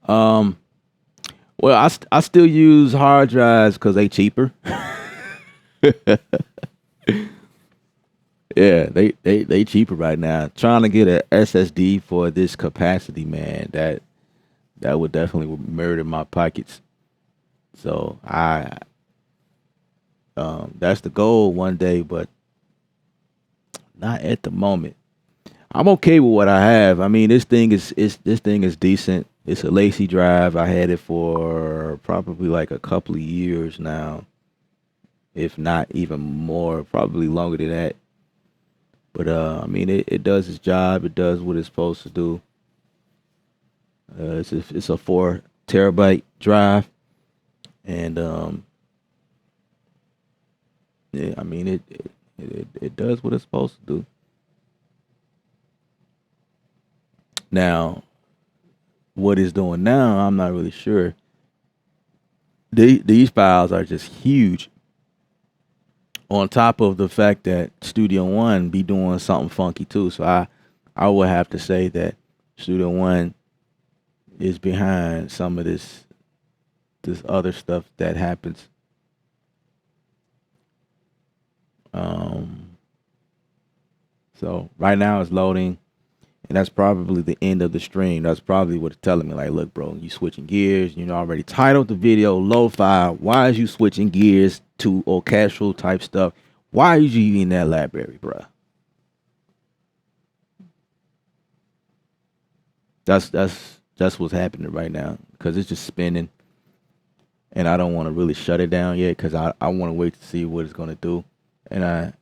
Um, well, I still use hard drives because they cheaper. Yeah, they cheaper right now. Trying to get a SSD for this capacity, man, that would definitely murder my pockets. So that's the goal one day, but not at the moment. I'm okay with what I have. I mean, this thing is decent. It's a lacy drive. I had it for probably like a couple of years now, if not even more, probably longer than that. But I mean, it does its job. It does what it's supposed to do. It's a 4 terabyte drive, and yeah, I mean it does what it's supposed to do. Now, what it's doing now, I'm not really sure. These files are just huge. On top of the fact that Studio One be doing something funky too, so I would have to say that Studio One is behind some of this other stuff that happens. Um, so right now it's loading, and that's probably the end of the stream. That's probably what it's telling me. Like, look, bro, you switching gears. You know, already titled the video "Lo-Fi." Why is you switching gears to orchestral type stuff? Why are you using that library, bro? That's what's happening right now because it's just spinning, and I don't want to really shut it down yet because I want to wait to see what it's gonna do, and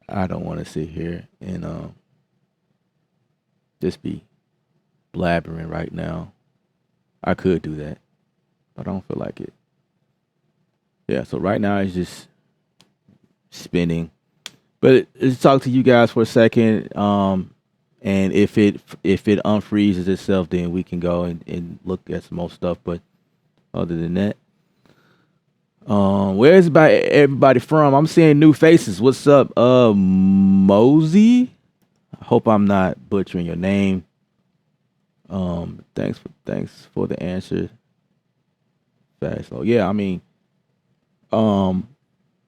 I don't want to sit here and just be blabbering right now. I could do that, but I don't feel like it. Yeah, so right now it's just spinning. But let's talk to you guys for a second. And if it unfreezes itself, then we can go and look at some more stuff. But other than that, where's everybody from? I'm seeing new faces. What's up, Mosey? I hope I'm not butchering your name. Thanks for the answer. Fast. So yeah, I mean, um,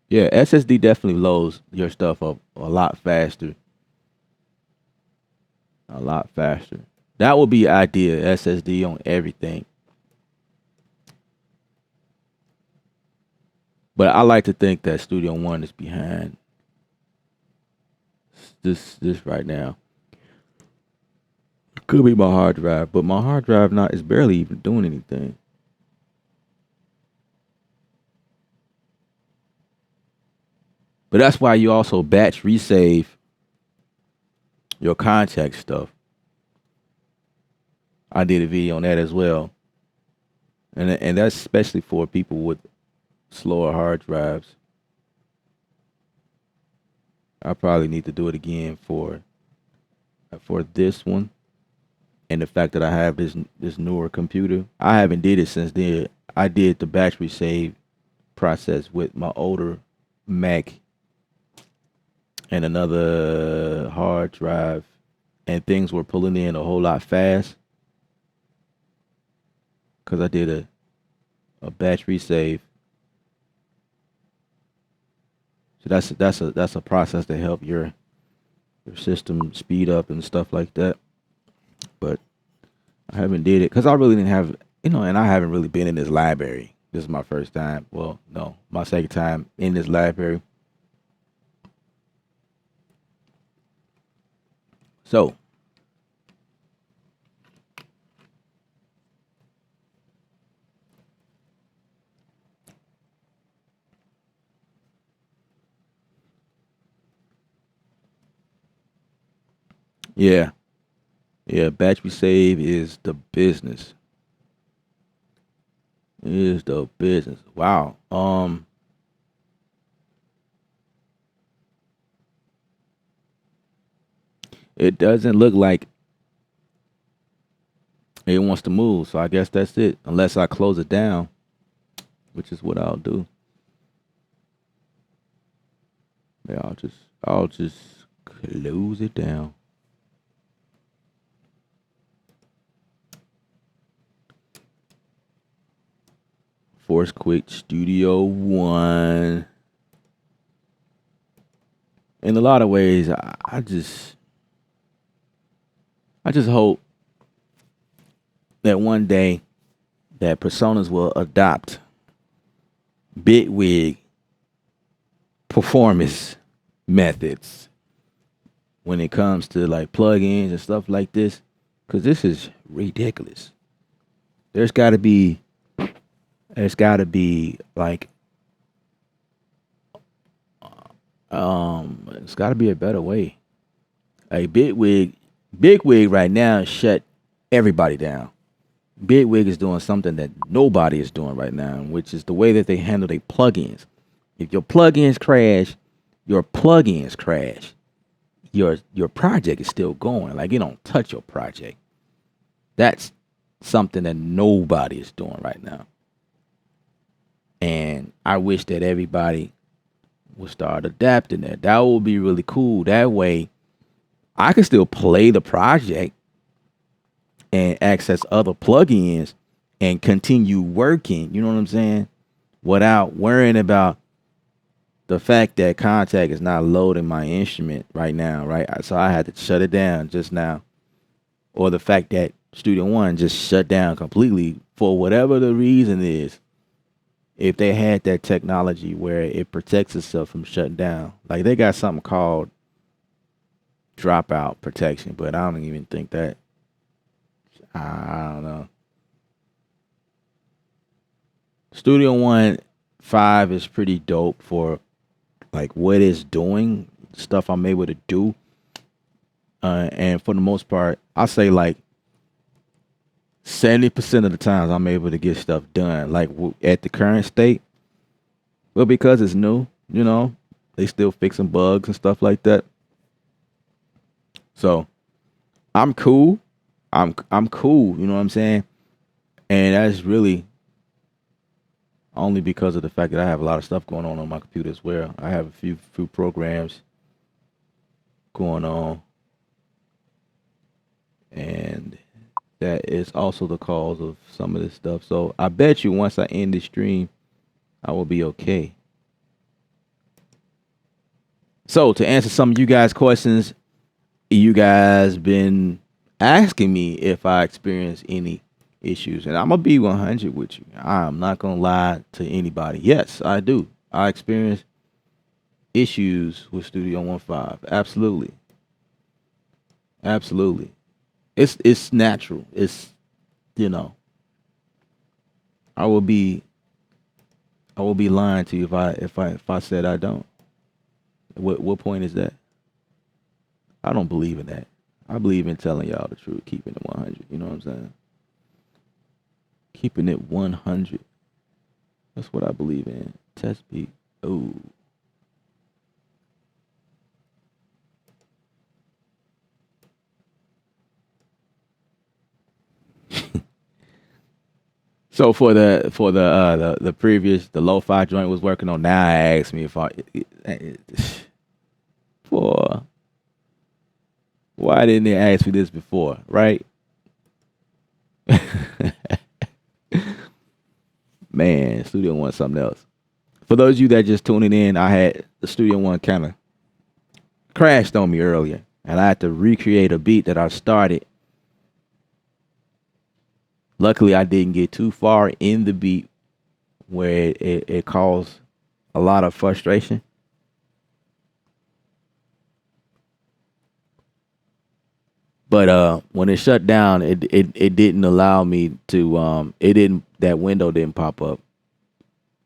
yeah, SSD definitely loads your stuff up a lot faster. A lot faster. That would be ideal. SSD on everything. But I like to think that Studio One is behind this right now. Could be my hard drive, but my hard drive not is barely even doing anything. But that's why you also batch resave your contact stuff. I did a video on that as well. And that's especially for people with slower hard drives. I probably need to do it again for this one, and the fact that I have this newer computer. I haven't did it since then. I did the battery save process with my older Mac and another hard drive, and things were pulling in a whole lot fast because I did a battery save. So that's a process to help your system speed up and stuff like that. But I haven't did it because I really didn't have, and I haven't really been in this library. This is my first time. Well, no, my second time in this library. So yeah, yeah, battery save is the business. Is the business. Wow. It doesn't look like it wants to move, so I guess that's it. Unless I close it down, which is what I'll do. Yeah, I'll just close it down. Force Quick Studio One. in a lot of ways, I just hope that one day that personas will adopt bigwig performance methods when it comes to like plugins and stuff like this, because this is ridiculous. There's got to be there's got to be like it's got to be a better way. Like bigwig right now shut everybody down. Bigwig is doing something that nobody is doing right now, which is the way that they handle their plugins. If your plugins crash, your plugins crash. Your project is still going. Like it don't touch your project. That's something that nobody is doing right now. And I wish that everybody would start adapting that. That would be really cool. That way I can still play the project and access other plugins and continue working, you know what I'm saying? Without worrying about the fact that Contact is not loading my instrument right now, right? So I had to shut it down just now. Or the fact that Studio One just shut down completely for whatever the reason is. If they had that technology where it protects itself from shutting down, like they got something called dropout protection, but I don't even think that. I don't know. Studio One 5 is pretty dope for like what it's doing, stuff I'm able to do. And for the most part, I say like 70% of the times I'm able to get stuff done. Like at the current state, well, because it's new, you know, they still fixing bugs and stuff like that. So I'm cool. I'm cool. You know what I'm saying? And that's really only because of the fact that I have a lot of stuff going on my computer as well. I have a few programs going on, and that is also the cause of some of this stuff. So I bet you once I end this stream, I will be okay. So to answer some of you guys' questions, you guys been asking me if I experience any issues, and I'm gonna be 100 with you. I'm not gonna lie to anybody. Yes, I do. I experience issues with Studio One 5. Absolutely, absolutely. It's natural. It's, you know, I will be lying to you if I said I don't. What point is that? I don't believe in that. I believe in telling y'all the truth, keeping it 100. You know what I'm saying? Keeping it 100. That's what I believe in. Test beat. Oh. So for the previous the lo-fi joint was working on, now I asked me if for why didn't they ask me this before, right? Man, Studio One something else. For those of you that just tuning in, I had the Studio One kind of crashed on me earlier, and I had to recreate a beat that I started. Luckily, I didn't get too far in the beat where it caused a lot of frustration. But when it shut down, it didn't allow me to it didn't that window didn't pop up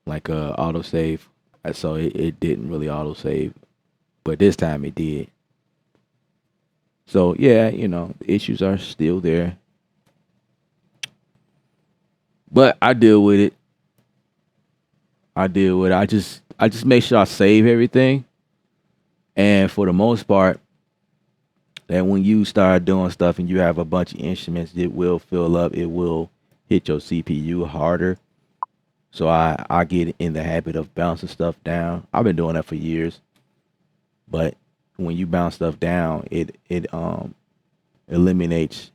like autosave. So it didn't really autosave. But this time it did. So yeah, you know, the issues are still there. But I deal with it. I just make sure I save everything. And for the most part, that when you start doing stuff and you have a bunch of instruments, it will fill up. It will hit your CPU harder. So I get in the habit of bouncing stuff down. I've been doing that for years. But when you bounce stuff down, it eliminates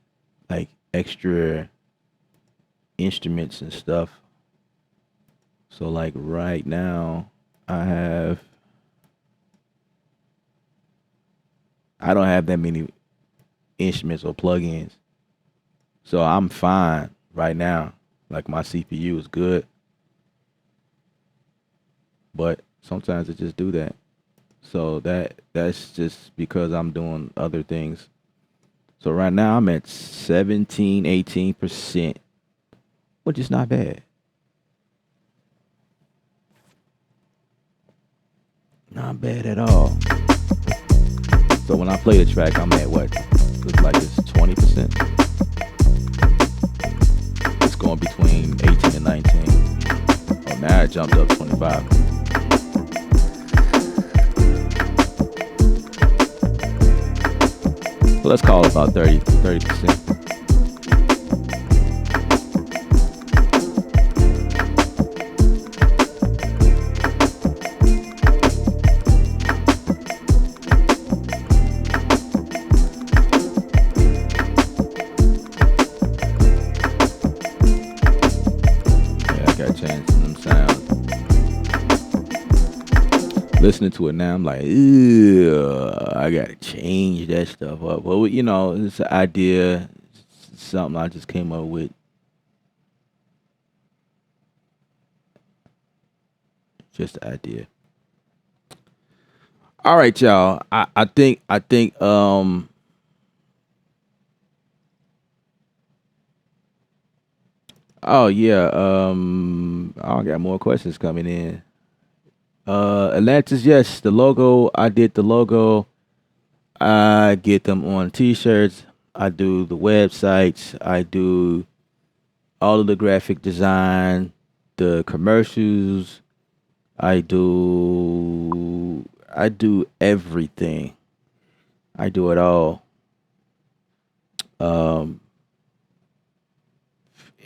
like extra instruments and stuff. So like right now I have I don't have that many instruments or plugins. So I'm fine right now. Like my CPU is good, but sometimes it just do that. So that's just because I'm doing other things. So right now I'm at 17, 18%, which is not bad. Not bad at all. So when I play the track, I'm at what? Looks like it's 20%. It's going between 18 and 19. Oh, now it jumped up 25. So let's call it about 30%. Listening to it now, I'm like, ew, I gotta change that stuff up. Well, you know, it's an idea, it's something I just came up with. Just an idea. All right, y'all. I think oh yeah, I got more questions coming in. Atlantis, yes, the logo. I did the logo. I get them on t-shirts. I do the websites. I do all of the graphic design, the commercials. I do everything. I do it all. Um,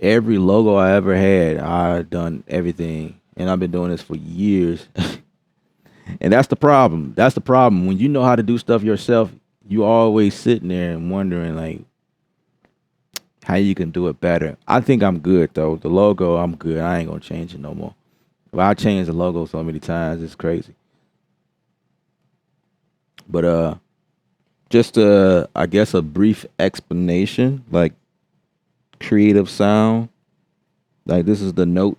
every logo I ever had, I done everything, and I've been doing this for years. And that's the problem. That's the problem. When you know how to do stuff yourself, you always sitting there and wondering like how you can do it better. I think I'm good though. The logo, I'm good. I ain't gonna change it no more. But I changed the logo so many times, it's crazy. But just I guess a brief explanation, like creative sound. Like this is the note.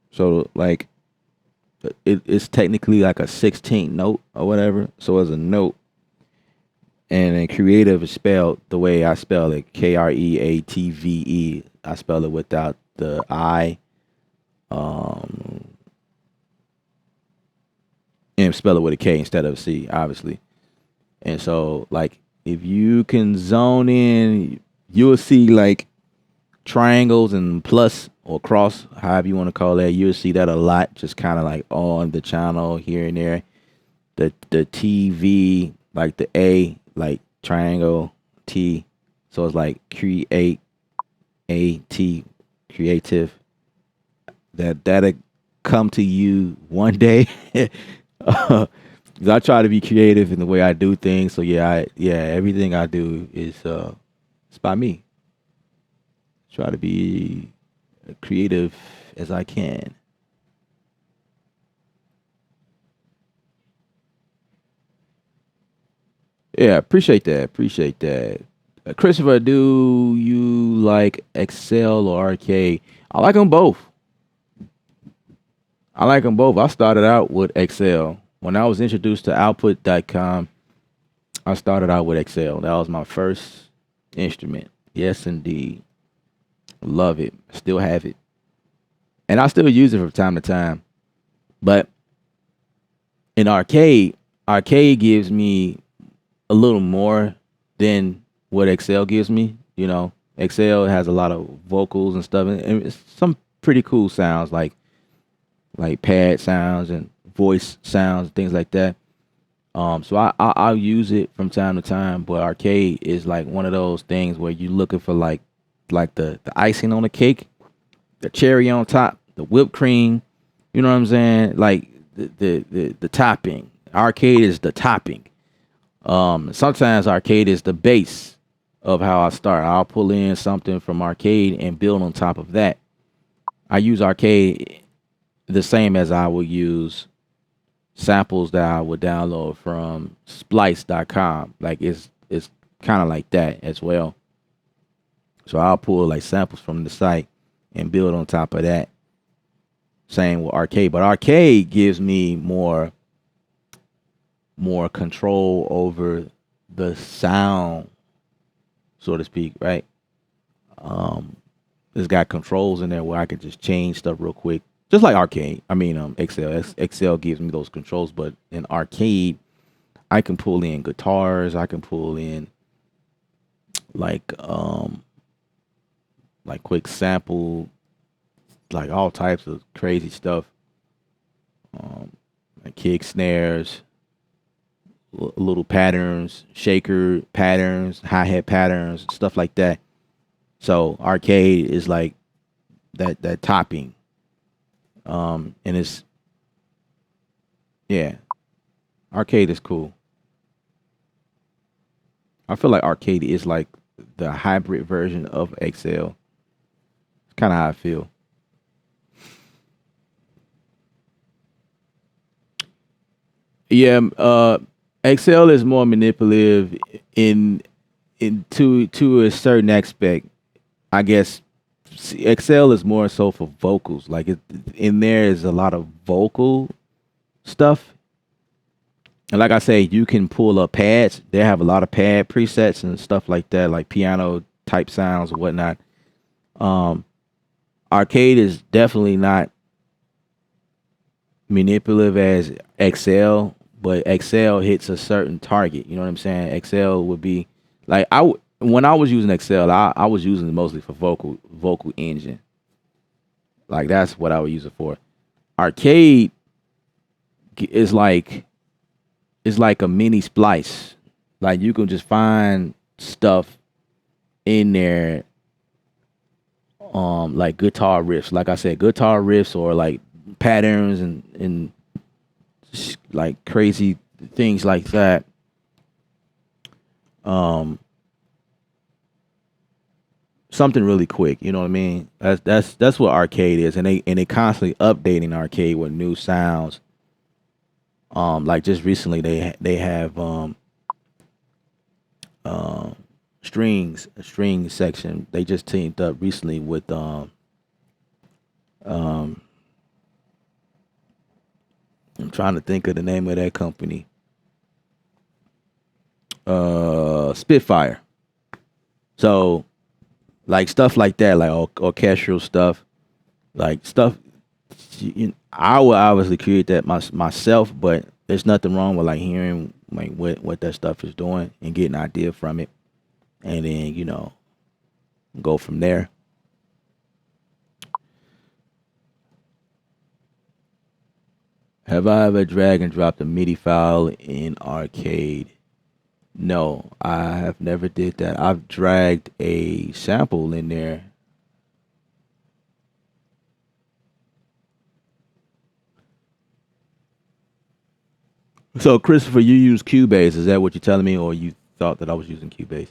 So like it's technically like a 16th note or whatever. So as a note, and then creative is spelled the way I spell it, Kreatve. I spell it without the I, um, and spell it with a K instead of a C, obviously. And so, like, if you can zone in, you'll see like triangles and plus or cross, however you want to call that. You'll see that a lot, just kind of like on the channel here and there. The TV, like the A, like triangle T, so it's like create A T, creative. That'll come to you one day. 'Cause I try to be creative in the way I do things. So yeah, everything I do is it's by me. Try to be creative as I can. Yeah, appreciate that. Appreciate that. Christopher, do you like Excel or Arcade? I like them both. I like them both. I started out with Excel. When I was introduced to Output.com, I started out with Excel. That was my first instrument. Yes, indeed. Love it. Still have it. And I still use it from time to time. But in Arcade gives me a little more than what Excel gives me. You know, Excel has a lot of vocals and stuff, and it's some pretty cool sounds like pad sounds and voice sounds, things like that. So I'll use it from time to time, but Arcade is like one of those things where you're looking for like the icing on the cake, the cherry on top, the whipped cream. You know what I'm saying? Like the topping. Arcade is the topping. Sometimes Arcade is the base of how I start. I'll pull in something from Arcade and build on top of that. I use Arcade the same as I will use samples that I would download from splice.com. Like it's kind of like that as well. So I'll pull like samples from the site and build on top of that. Same with Arcade, but Arcade gives me more control over the sound, so to speak, right? Um, it's got controls in there where I can just change stuff real quick, just like Arcade. I mean, Excel. Excel gives me those controls, but in Arcade, I can pull in guitars. I can pull in like quick sample, like all types of crazy stuff, like kick snares, little patterns, shaker patterns, hi-hat patterns, stuff like that. So Arcade is like that topping. And it's, yeah, Arcade is cool. I feel like Arcade is like the hybrid version of Excel. It's kind of how I feel. Yeah, Excel is more manipulative to a certain aspect. I guess Excel is more so for vocals. Like in there is a lot of vocal stuff. And like I say, you can pull up pads. They have a lot of pad presets and stuff like that, like piano type sounds or whatnot. Um, Arcade is definitely not manipulative as Excel, but Excel hits a certain target. You know what I'm saying? Excel would be like when I was using Excel, I was using it mostly for vocal engine. Like that's what I would use it for. Arcade is like a mini splice. Like you can just find stuff in there, like guitar riffs. Like I said, guitar riffs or like patterns and like crazy things like that. Um, Something really quick. You know what I mean? That's what Arcade is, and they constantly updating Arcade with new sounds. Like just recently they have um strings, a string section. They just teamed up recently with um I'm trying to think of the name of that company. Spitfire. So like stuff like that, like orchestral stuff, like stuff. I would obviously create that myself, but there's nothing wrong with like hearing like what that stuff is doing and getting an idea from it, and then go from there. Have I ever drag and dropped a MIDI file in Arcade? No, I have never did that. I've dragged a sample in there. So, Christopher, you use Cubase. Is that what you're telling me, or you thought that I was using Cubase?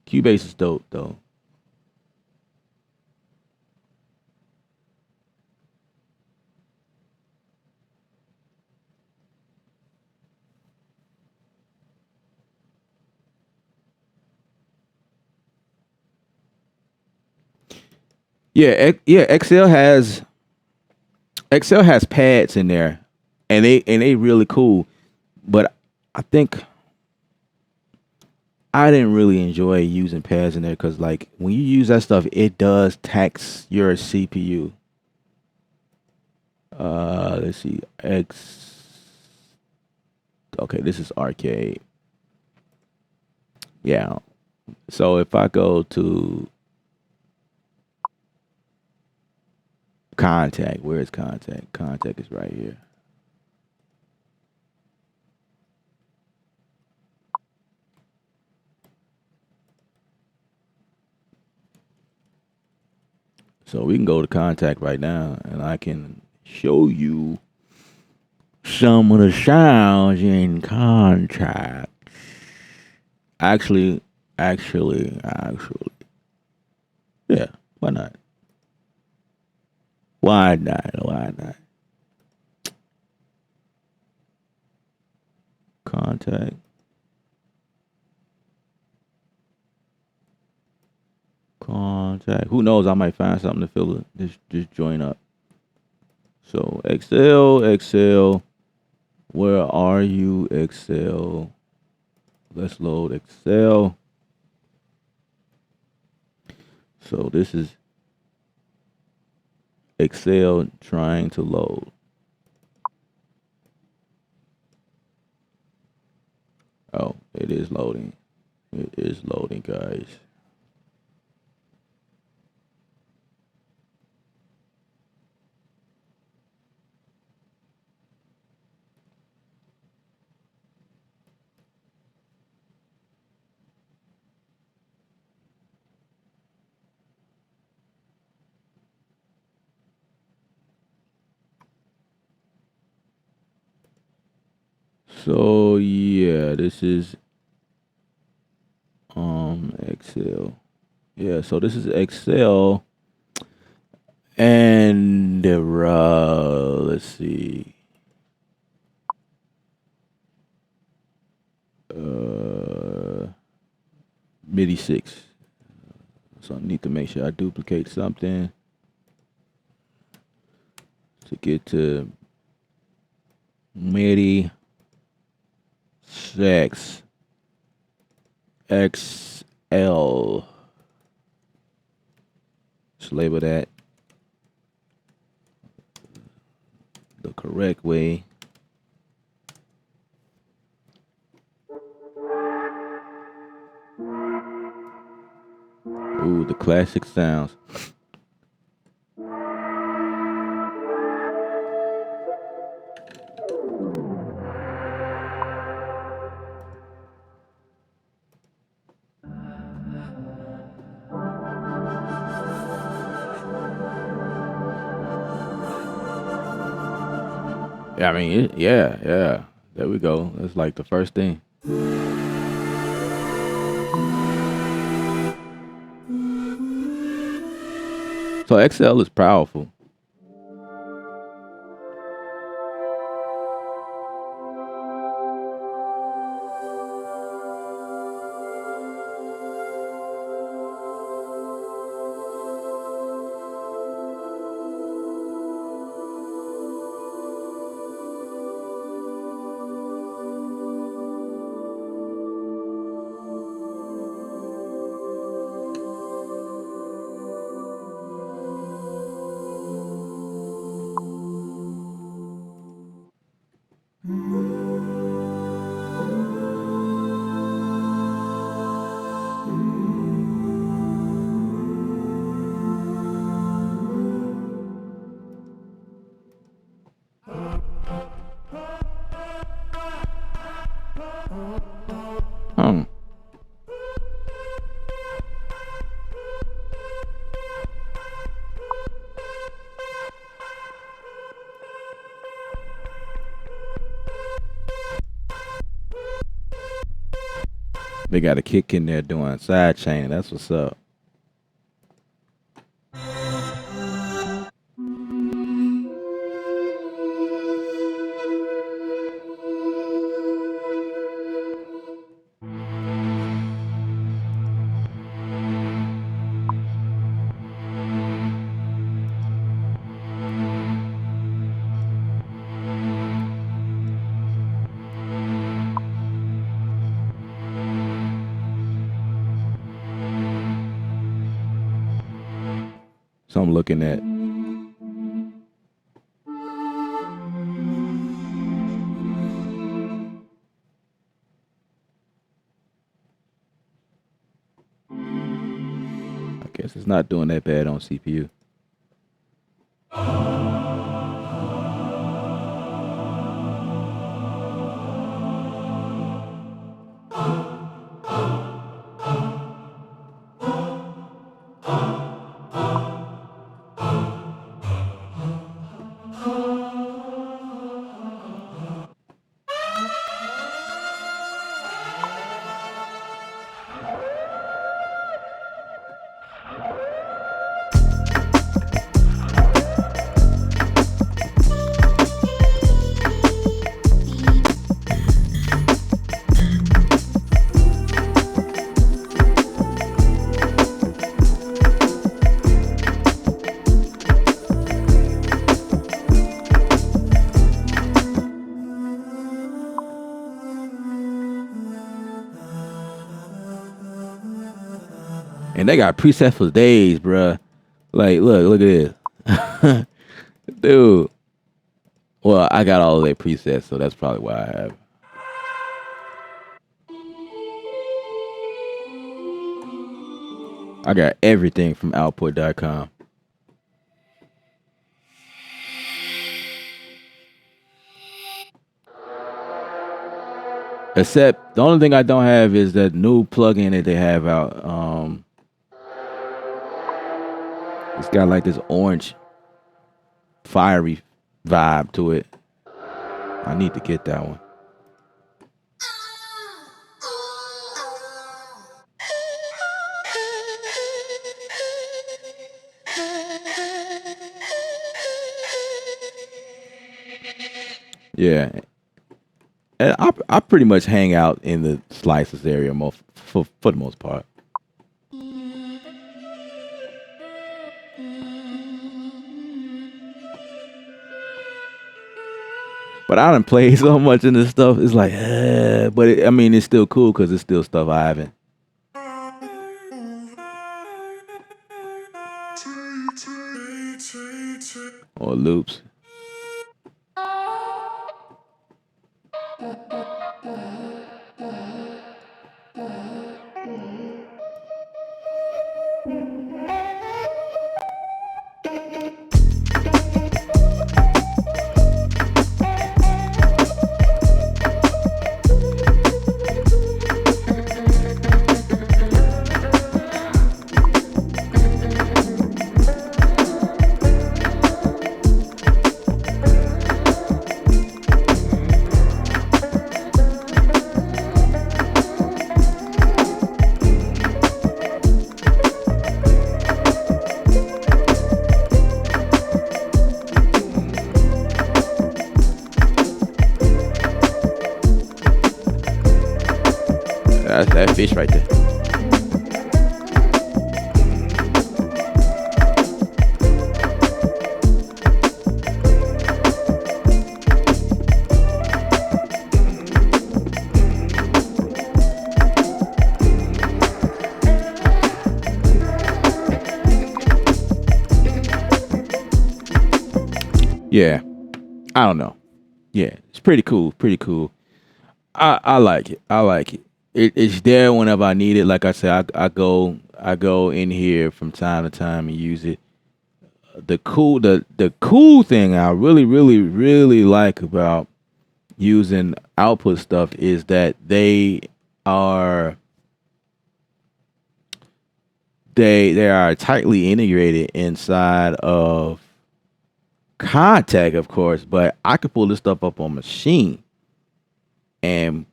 Cubase is dope, though. Yeah, yeah. Excel has pads in there, and they really cool. But I think I didn't really enjoy using pads in there because, like, when you use that stuff, it does tax your CPU. Let's see, Okay, this is Arcade. Yeah. So if I go to Contact, where is Contact? Contact is right here. So we can go to Contact right now, and I can show you some of the sounds in Contact. Actually, yeah. Why not? Why not? Why not? contact. Contact. Who knows? I might find something to fill this joint up. So Excel. Where are you, Excel? Let's load Excel. So this is Excel trying to load. Oh, it is loading. It is loading, guys. So yeah, this is Excel. Yeah, so this is Excel, and let's see. MIDI 6. So I need to make sure I duplicate something to get to MIDI 6 XL. Just label that the correct way. Ooh, the classic sounds. Yeah, I mean, yeah. There we go. That's like the first thing. So Excel is powerful. Hmm. They got a kick in there doing side chain. That's what's up. So I'm looking at. I guess it's not doing that bad on CPU. And they got presets for days, bruh. Like, look at this. Dude. Well, I got all of their presets, so that's probably why I have. I got everything from output.com. Except the only thing I don't have is that new plugin that they have out. It's got like this orange, fiery vibe to it. I need to get that one. Yeah, and I pretty much hang out in the slices area for the most part. But I done played so much in this stuff. It's like, but I mean, it's still cool because it's still stuff I haven't. Or loops. That's that fish right there. Yeah, I don't know. Yeah, it's pretty cool. Pretty cool. I like it. I like it. It's there whenever I need it. Like I said, I go in here from time to time and use it. The cool thing I really like about using output stuff is that are they are tightly integrated inside of Contact, of course, but I could pull this stuff up on Machine. And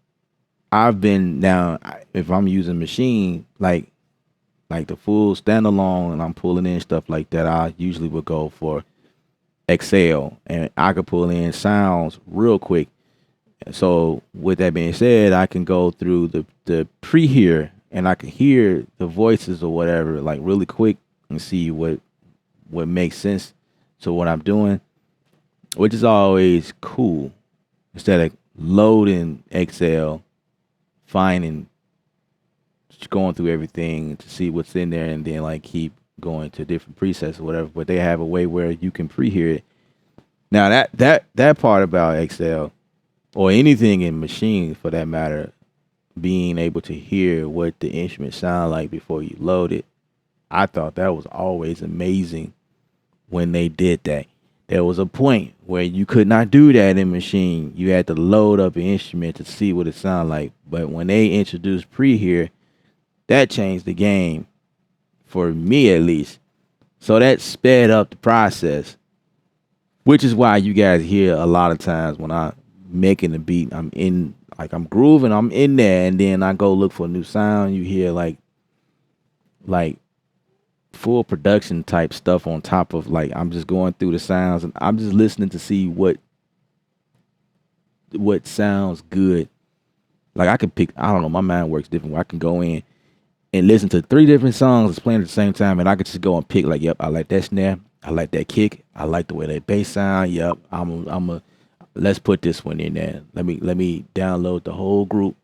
I've been now if I'm using Machine like the full standalone and I'm pulling in stuff like that, I usually would go for Excel and I could pull in sounds real quick. So with that being said, I can go through the pre-hear and I can hear the voices or whatever like really quick and see what makes sense to what I'm doing, which is always cool. Instead of loading Excel, finding, just going through everything to see what's in there, and then like keep going to different presets or whatever. But they have a way where you can pre-hear it. Now that part about Excel or anything in Machine for that matter, being able to hear what the instruments sound like before you load it, I thought that was always amazing when they did that. There was a point where you could not do that in Machine. You had to load up an instrument to see what it sounded like. But when they introduced pre-hear, that changed the game for me at least. So that sped up the process, which is why you guys hear a lot of times when I'm making the beat, I'm grooving, I'm in there, and then I go look for a new sound. You hear like full production type stuff on top of like I'm just going through the sounds and I'm just listening to see what sounds good. Like I can pick, I don't know, my mind works different where I can go in and listen to 3 different songs that's playing at the same time and I could just go and pick like, yep, I like that snare, I like that kick, I like the way that bass sound, yep, let's put this one in there. Let me download the whole group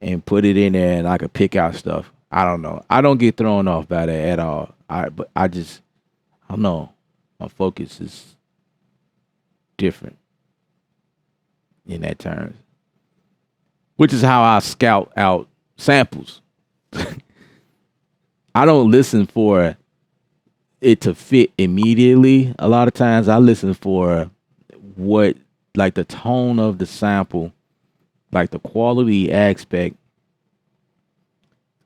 and put it in there and I could pick out stuff. I don't know. I don't get thrown off by that at all. But I just, I don't know. My focus is different in that terms, which is how I scout out samples. I don't listen for it to fit immediately. A lot of times I listen for what, like the tone of the sample, like the quality aspect,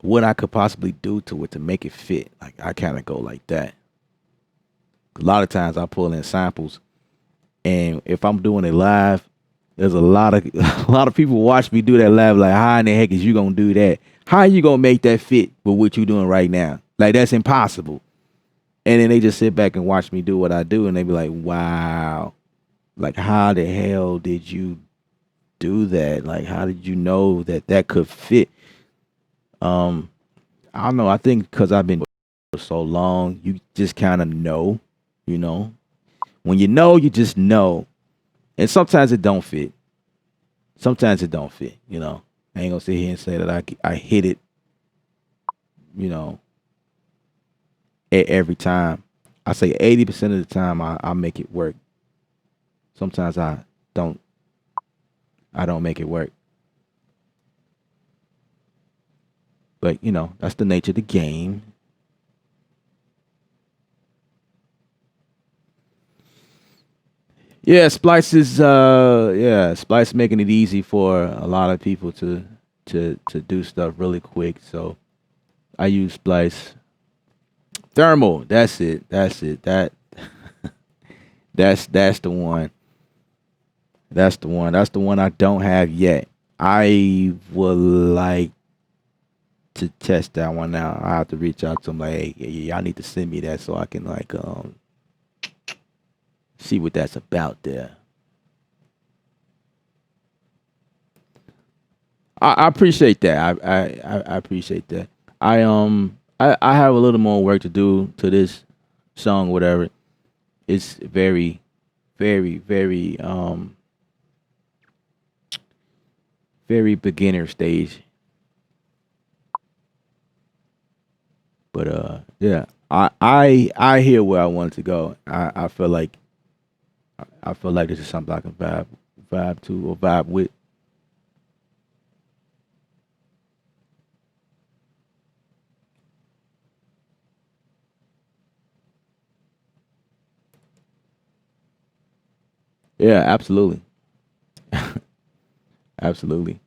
what I could possibly do to it to make it fit. Like I kind of go like that. A lot of times I pull in samples, and if I'm doing it live, there's a lot of a lot of people watch me do that live. Like, how in the heck is you gonna do that? How are you gonna make that fit with what you're doing right now? Like that's impossible. And then they just sit back and watch me do what I do, and they be like, "Wow, like how the hell did you do that? Like how did you know that that could fit?" Um, I don't know. I think because I've been for so long, you just kind of know. You know, when you know, you just know. And sometimes it don't fit. Sometimes it don't fit. You know, I ain't gonna sit here and say that I hit it. You know, every time. I say 80% of the time I make it work. Sometimes don't. I don't make it work. But you know, that's the nature of the game. Yeah, Splice is Splice making it easy for a lot of people to do stuff really quick. So I use Splice. Thermal, that's it. That's it. That's the one. That's the one. That's the one I don't have yet. I would like to test that one out. I have to reach out to them like, hey, y'all need to send me that so I can like see what that's about there. I appreciate that. I appreciate that. I have a little more work to do to this song, whatever. It's very, very, very beginner stage. But yeah. I hear where I want to go. I feel like this is something I can vibe to or vibe with. Yeah, absolutely. Absolutely.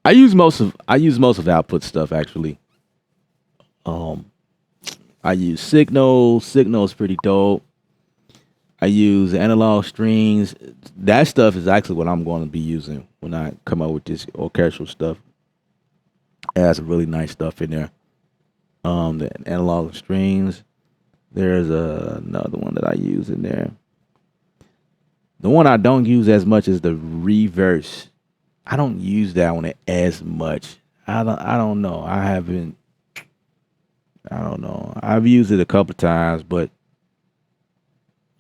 I use most of the output stuff actually. Um I use Signal. Signal's pretty dope. I use analog strings. That stuff is actually what I'm going to be using when I come up with this orchestral stuff. It has some really nice stuff in there. The analog strings. There's another one that I use in there. The one I don't use as much is the reverse. I don't use that one as much. I don't know. I don't know. I've used it a couple times, but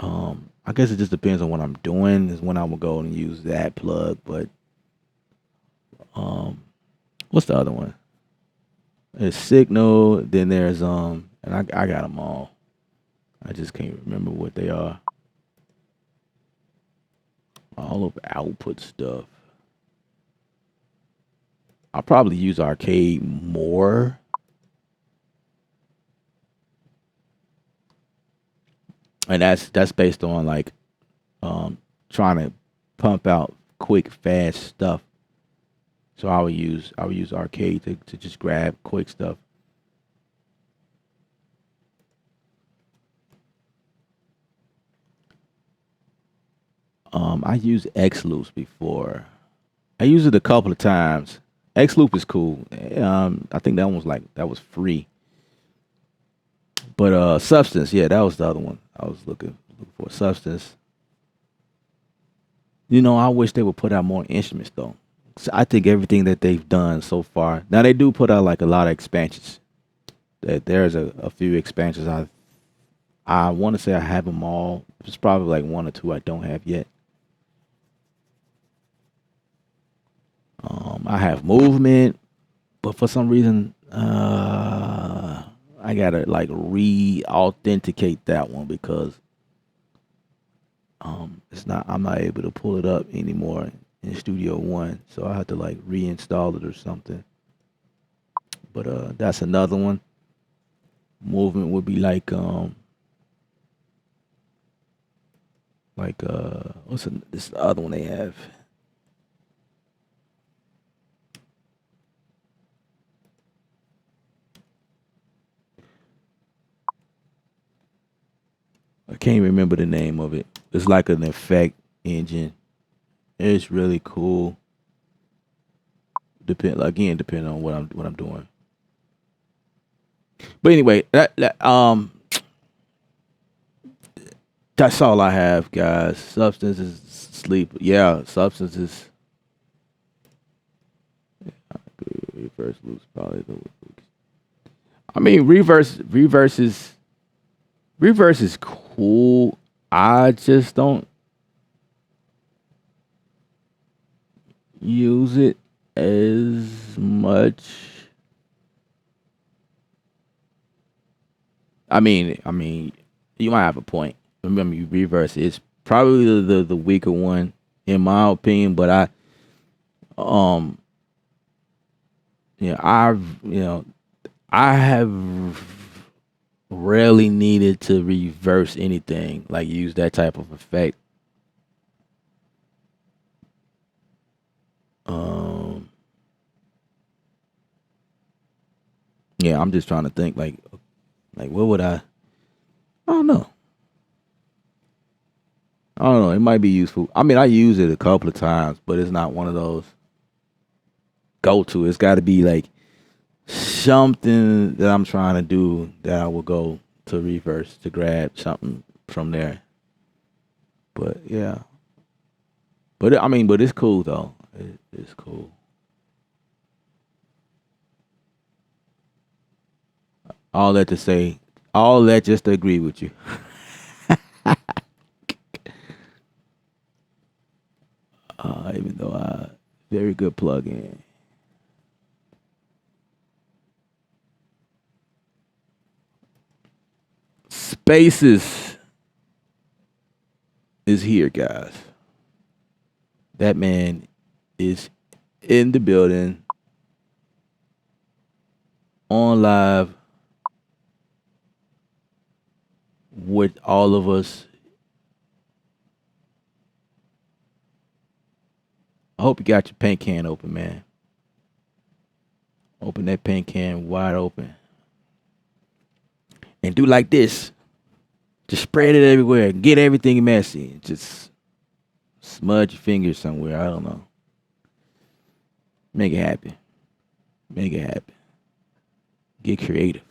I guess it just depends on what I'm doing. Is when I will go and use that plug. But um, what's the other one? There's Signal. Then there's and I got them all. I just can't remember what they are. All of output stuff. I'll probably use Arcade more, and that's based on like trying to pump out quick, fast stuff. So I would use Arcade to just grab quick stuff. I used X loops before. I used it a couple of times. X loop is cool. I think that one was like that was free. But Substance, yeah, that was the other one I was looking for. Substance. You know, I wish they would put out more instruments though. So I think everything that they've done so far. Now they do put out like a lot of expansions. That there's a few expansions. I want to say I have them all. There's probably like one or two I don't have yet. I have Movement. but for some reason, I gotta like re-authenticate that one because it's not. I'm not able to pull it up anymore in Studio One, so I have to like reinstall it or something. But that's another one. Movement would be like this other one they have. I can't remember the name of it. It's like an effect engine. It's really cool. Depending on what I'm doing. But anyway, that's all I have, guys. Substance is sleep. Yeah, substance is reverse loops probably the. I mean, reverse is cool. I just don't use it as much. I mean, you might have a point. Remember, reverse is probably the weaker one in my opinion. But um, I have rarely needed to reverse anything like use that type of effect. Um, yeah, I'm just trying to think like what would I? I don't know. I don't know. It might be useful. I mean, I use it a couple of times, but it's not one of those go to. It's got to be like something that I'm trying to do that I will go to reverse to grab something from there. But yeah, but it's cool though. It's cool. All that to say, all that just to agree with you. Even though very good plug-in. Spaces is here, guys. That man is in the building on live with all of us. I hope you got your paint can open, man. Open that paint can wide open. And do like this. Just spread it everywhere. Get everything messy. Just smudge your fingers somewhere. I don't know. Make it happen. Make it happen. Get creative.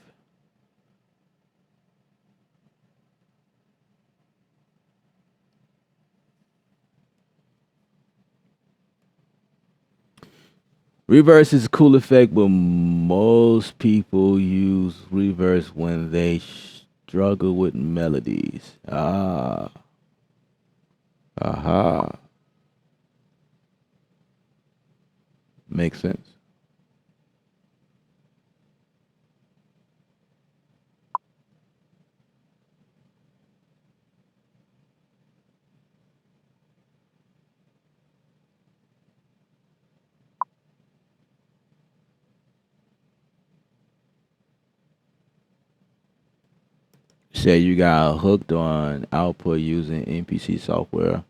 Reverse is a cool effect, but most people use reverse when they struggle with melodies. Aha. Makes sense. Say you got hooked on output using NPC software,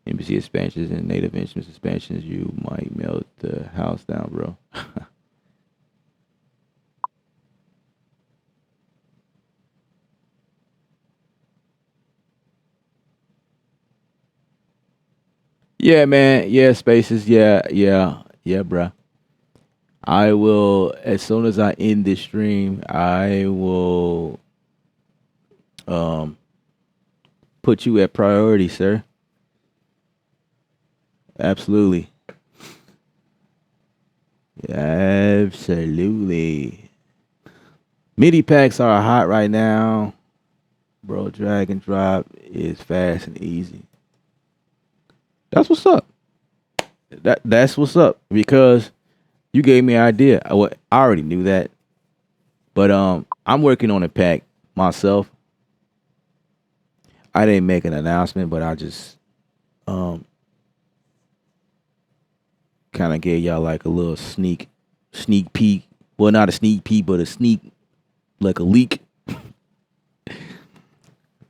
NPC expansions, and native instruments expansions. You might melt the house down, bro. Yeah, man. Yeah, spaces. Yeah, yeah, yeah, bruh. I will, as soon as I end this stream, I will um put you at priority, sir. Absolutely. Absolutely. MIDI packs are hot right now. Bro, drag and drop is fast and easy. That's what's up. That's what's up because You gave me an idea. I already knew that, but I'm working on a pack myself. I didn't make an announcement, but I just um kind of gave y'all like a little sneak peek. Well, not a sneak peek, but a sneak, like a leak, a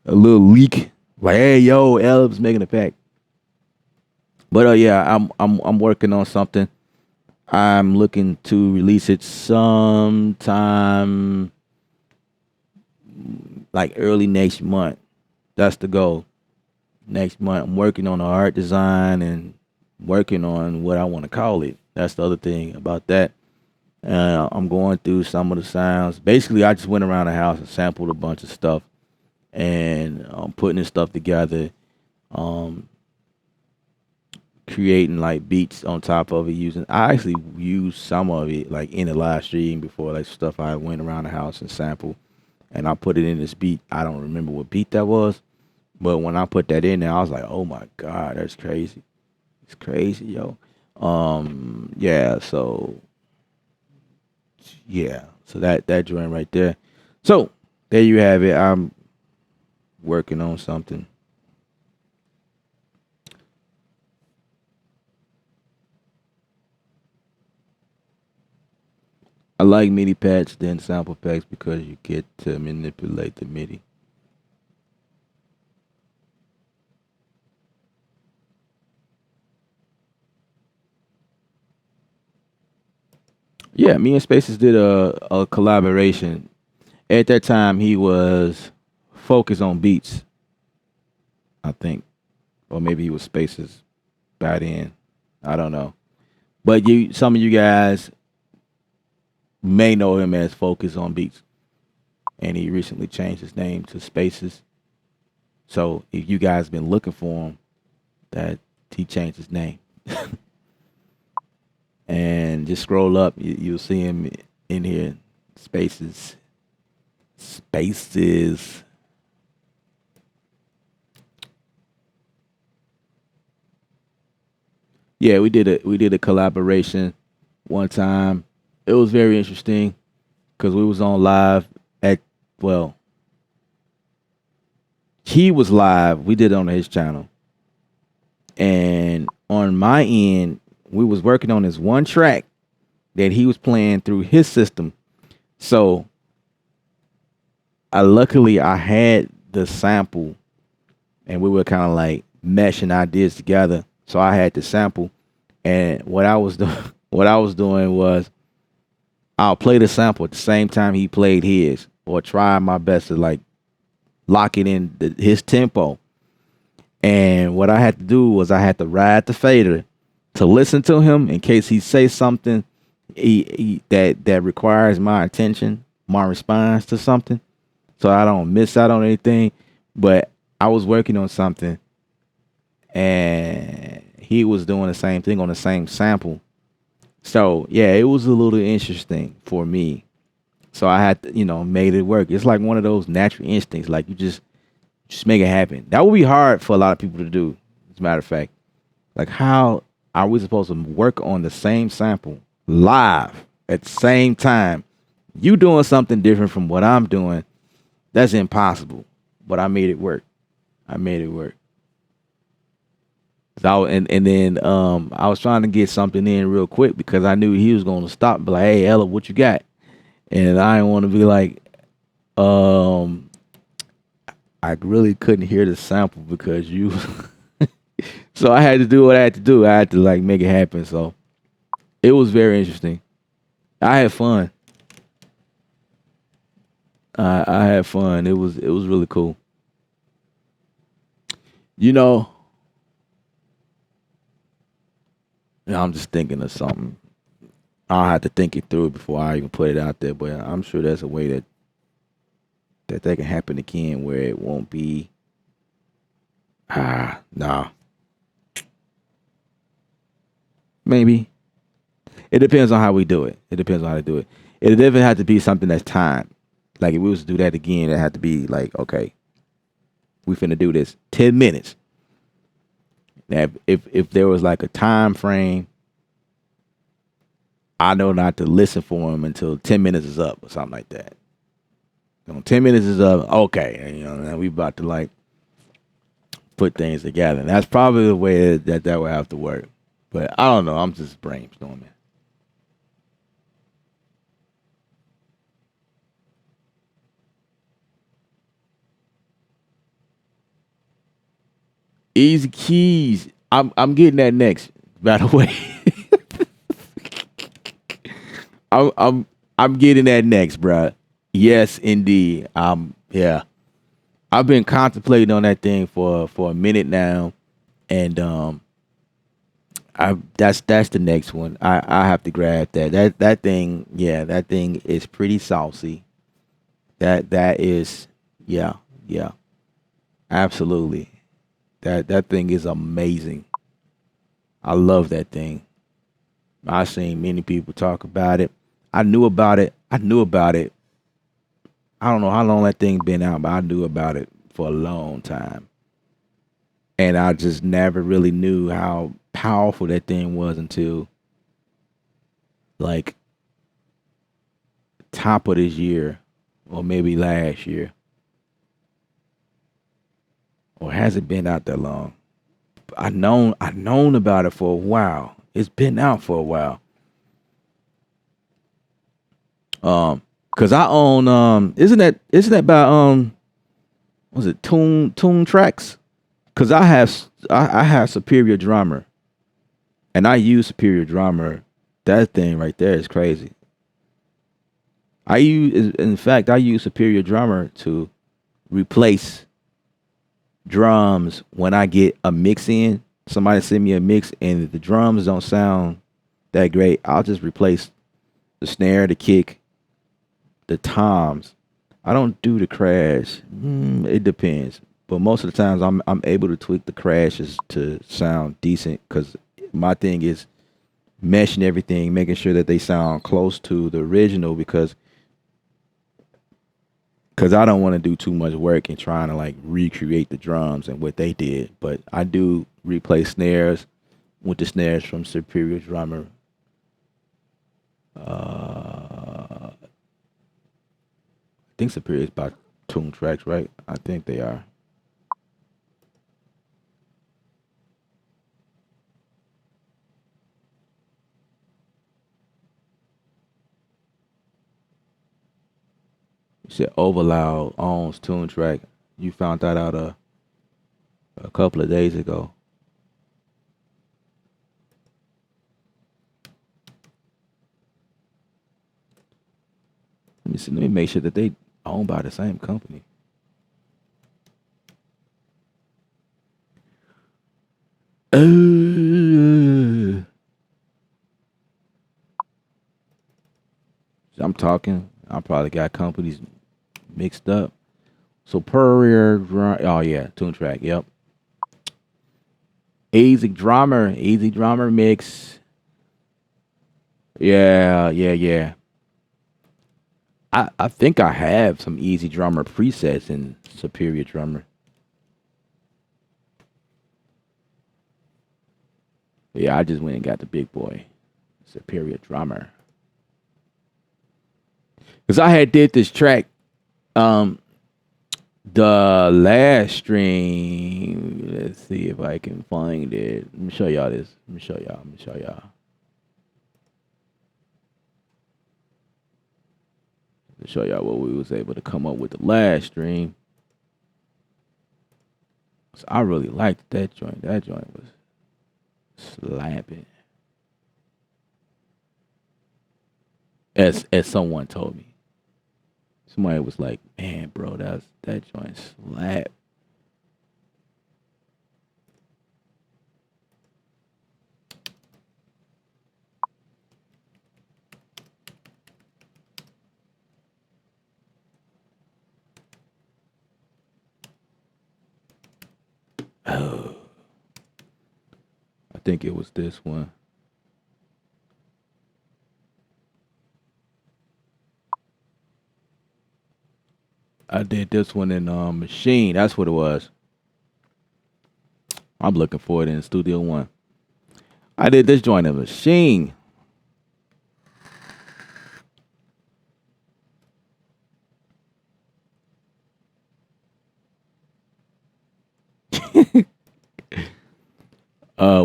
little leak. Like, hey, yo, Elb's making a pack. But yeah, I'm working on something. I'm looking to release it sometime like early next month. That's the goal. Next month, I'm working on the art design and working on what I want to call it. That's the other thing about that. I'm going through some of the sounds. Basically, I just went around the house and sampled a bunch of stuff and putting this stuff together, um, creating like beats on top of it. I actually used some of it like in the live stream before, like stuff I went around the house and sampled, and I put it in this beat. I don't remember what beat that was, but when I put that in there, I was like, oh my god, that's crazy. It's crazy, yo. Yeah. So that joint right there. So there you have it. I'm working on something. I like MIDI pads than sample packs because you get to manipulate the MIDI. Yeah, me and Spaces did a collaboration. At that time, he was focused on beats, I think, or maybe he was Spaces by then. I don't know. But some of you guys may know him as Focus on Beats, and he recently changed his name to Spaces. So if you guys been looking for him, that he changed his name. And just scroll up, you'll see him in here. Spaces, Spaces. Yeah, we did a collaboration one time. It was very interesting because we was on live at, well, he was live. We did it on his channel, and on my end, we was working on this one track that he was playing through his system. So I had the sample, and we were kind of like meshing ideas together. So I had the sample, and what I was doing, what I was doing was I'll play the sample at the same time he played his, or try my best to like lock it in his tempo. And what I had to do was I had to ride the fader to listen to him in case he say something that requires my attention, my response to something, so I don't miss out on anything. But I was working on something, and he was doing the same thing on the same sample. So yeah, it was a little interesting for me. So I had to, made it work. It's like one of those natural instincts. Like you just make it happen. That would be hard for a lot of people to do. As a matter of fact, like how are we supposed to work on the same sample live at the same time? You doing something different from what I'm doing. That's impossible. But I made it work. I made it work. So and then I was trying to get something in real quick because I knew he was going to stop and be like, hey, Ella, what you got? And I didn't want to be like, um, I really couldn't hear the sample because you. So I had to do what I had to do. I had to like make it happen. So it was very interesting. I had fun. I had fun. It was really cool. You know, I'm just thinking of something. I'll have to think it through before I even put it out there. But I'm sure there's a way that can happen again where it won't be. Nah. Maybe. It depends on how we do it. It depends on how to do it. It doesn't have to be something that's timed. Like if we was to do that again, it had to be like, okay, we finna do this 10 minutes. Now, if there was like a time frame, I know not to listen for them until 10 minutes is up or something like that. When 10 minutes is up, okay, you know, now we about to like put things together. And that's probably the way that will have to work. But I don't know. I'm just brainstorming. Easy keys. I'm getting that next. By the way, I'm getting that next, bro. Yes, indeed. Yeah. I've been contemplating on that thing for a minute now, and I that's the next one. I have to grab that. That thing, yeah, that thing is pretty saucy. That is, yeah, yeah, absolutely. That thing is amazing. I love that thing. I've seen many people talk about it. I knew about it. I knew about it. I don't know how long that thing been out, but I knew about it for a long time. And I just never really knew how powerful that thing was until like top of this year or maybe last year. Or has it been out that long? I known about it for a while. It's been out for a while. Cause I own isn't that by was it Tune Tracks? Cause I have Superior Drummer, and I use Superior Drummer. That thing right there is crazy. In fact, I use Superior Drummer to replace drums when I get a mix in. Somebody send me a mix and the drums don't sound that great. I'll just replace the snare, the kick, the toms. I don't do the crash. It depends, but most of the times I'm able to tweak the crashes to sound decent because my thing is meshing everything, making sure that they sound close to the original because I don't want to do too much work in trying to like recreate the drums and what they did. But I do replace snares with the snares from Superior Drummer. I think Superior is by Tune Tracks, right? I think they are. You said Overloud owns Tune Track. You found that out a couple of days ago. Let me see. Let me make sure that they owned by the same company. Uh, I'm talking. I probably got companies mixed up. Superior Drum. Oh yeah, Tune Track. Yep. Easy Drummer mix. Yeah, yeah, yeah. I think I have some Easy Drummer presets in Superior Drummer. Yeah, I just went and got the big boy, Superior Drummer. Cause I had did this track, um, the last stream. Let's see if I can find it. Let me show y'all this. Let me show y'all. Let me show y'all. To show y'all what we was able to come up with the last stream. So I really liked that joint. That joint was slapping. As someone told me. Somebody was like, man, bro, that joint slap. Oh, I think it was this one. I did this one in Machine. That's what it was. I'm looking for it in Studio One. I did this joint in Machine.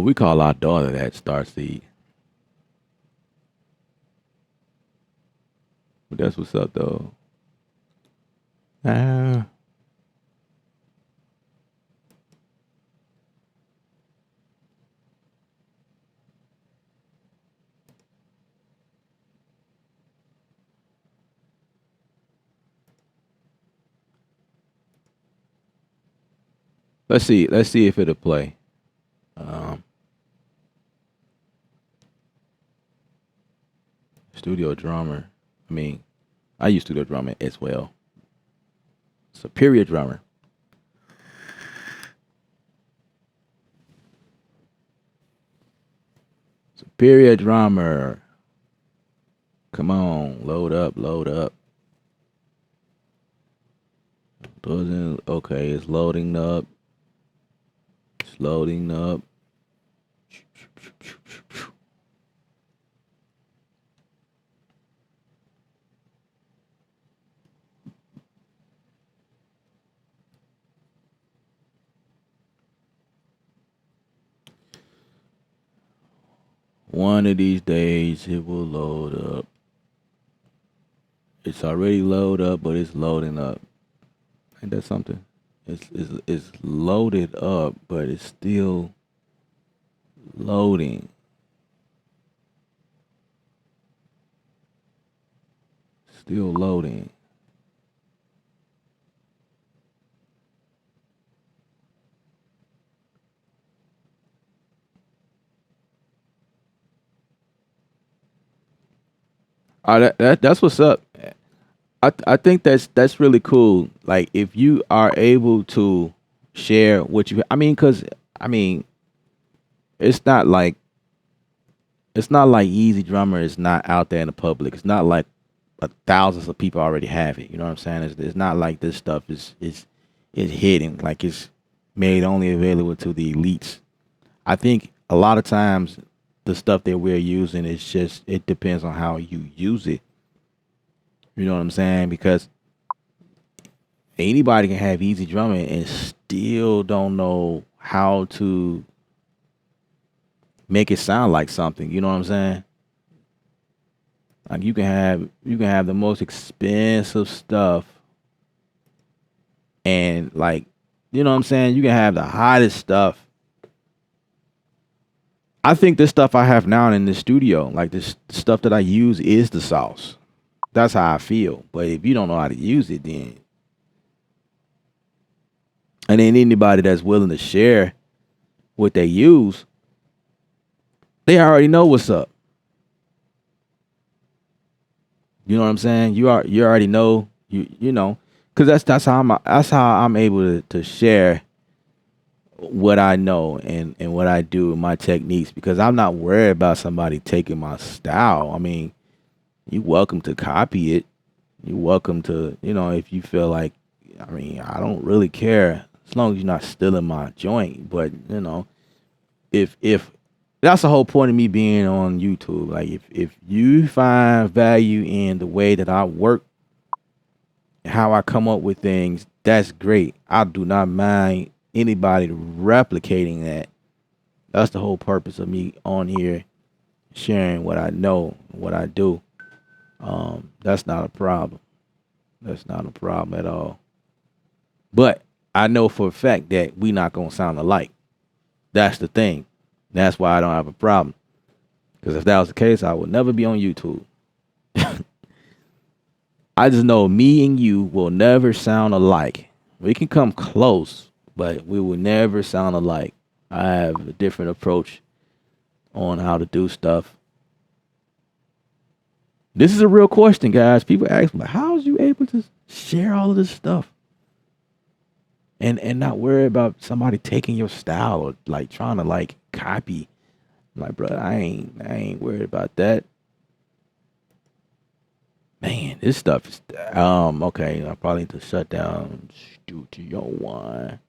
We call our daughter that Starseed. But that's what's up though. Ah, let's see. Let's see if it'll play. Um, studio drummer. I mean, I use studio drummer as well. Superior drummer. Superior drummer. Come on, load up, load up. Doesn't okay, it's loading up. It's loading up. One of these days it will load up. It's already loaded up, but it's loading up. Ain't that something? It's loaded up, but it's still loading. Still loading. That's what's up. I think that's really cool. Like if you are able to share what you, I mean, because I mean, it's not like it's not like Easy Drummer is not out there in the public. It's not like thousands of people already have it. You know what I'm saying? It's not like this stuff is hidden. Like it's made only available to the elites. I think a lot of times the stuff that we're using is just it depends on how you use it. You know what I'm saying? Because anybody can have easy drumming and still don't know how to make it sound like something. You know what I'm saying? Like you can have the most expensive stuff and like you know what I'm saying? You can have the hottest stuff. I think this stuff I have now in the studio, like this stuff that I use is the sauce. That's how I feel. But if you don't know how to use it then and then anybody that's willing to share what they use, they already know what's up. You know what I'm saying? You already know you know because that's how I'm able to share what I know and what I do and my techniques because I'm not worried about somebody taking my style. I mean, you welcome to copy it. You welcome to if you feel like I mean I don't really care as long as you're not stealing my joint. But if that's the whole point of me being on YouTube. Like if you find value in the way that I work, how I come up with things, that's great. I do not mind anybody replicating that. That's the whole purpose of me on here sharing what I know, what I do. That's not a problem. That's not a problem at all. But I know for a fact that we not gonna sound alike. That's the thing. That's why I don't have a problem. Because if that was the case, I would never be on YouTube. I just know me and you will never sound alike. We can come close, but we will never sound alike. I have a different approach on how to do stuff. This is a real question, guys. People ask me, how is you able to share all of this stuff and not worry about somebody taking your style or like trying to like copy? I'm like, bro, I ain't worried about that. Man, this stuff is okay. I probably need to shut down Studio One.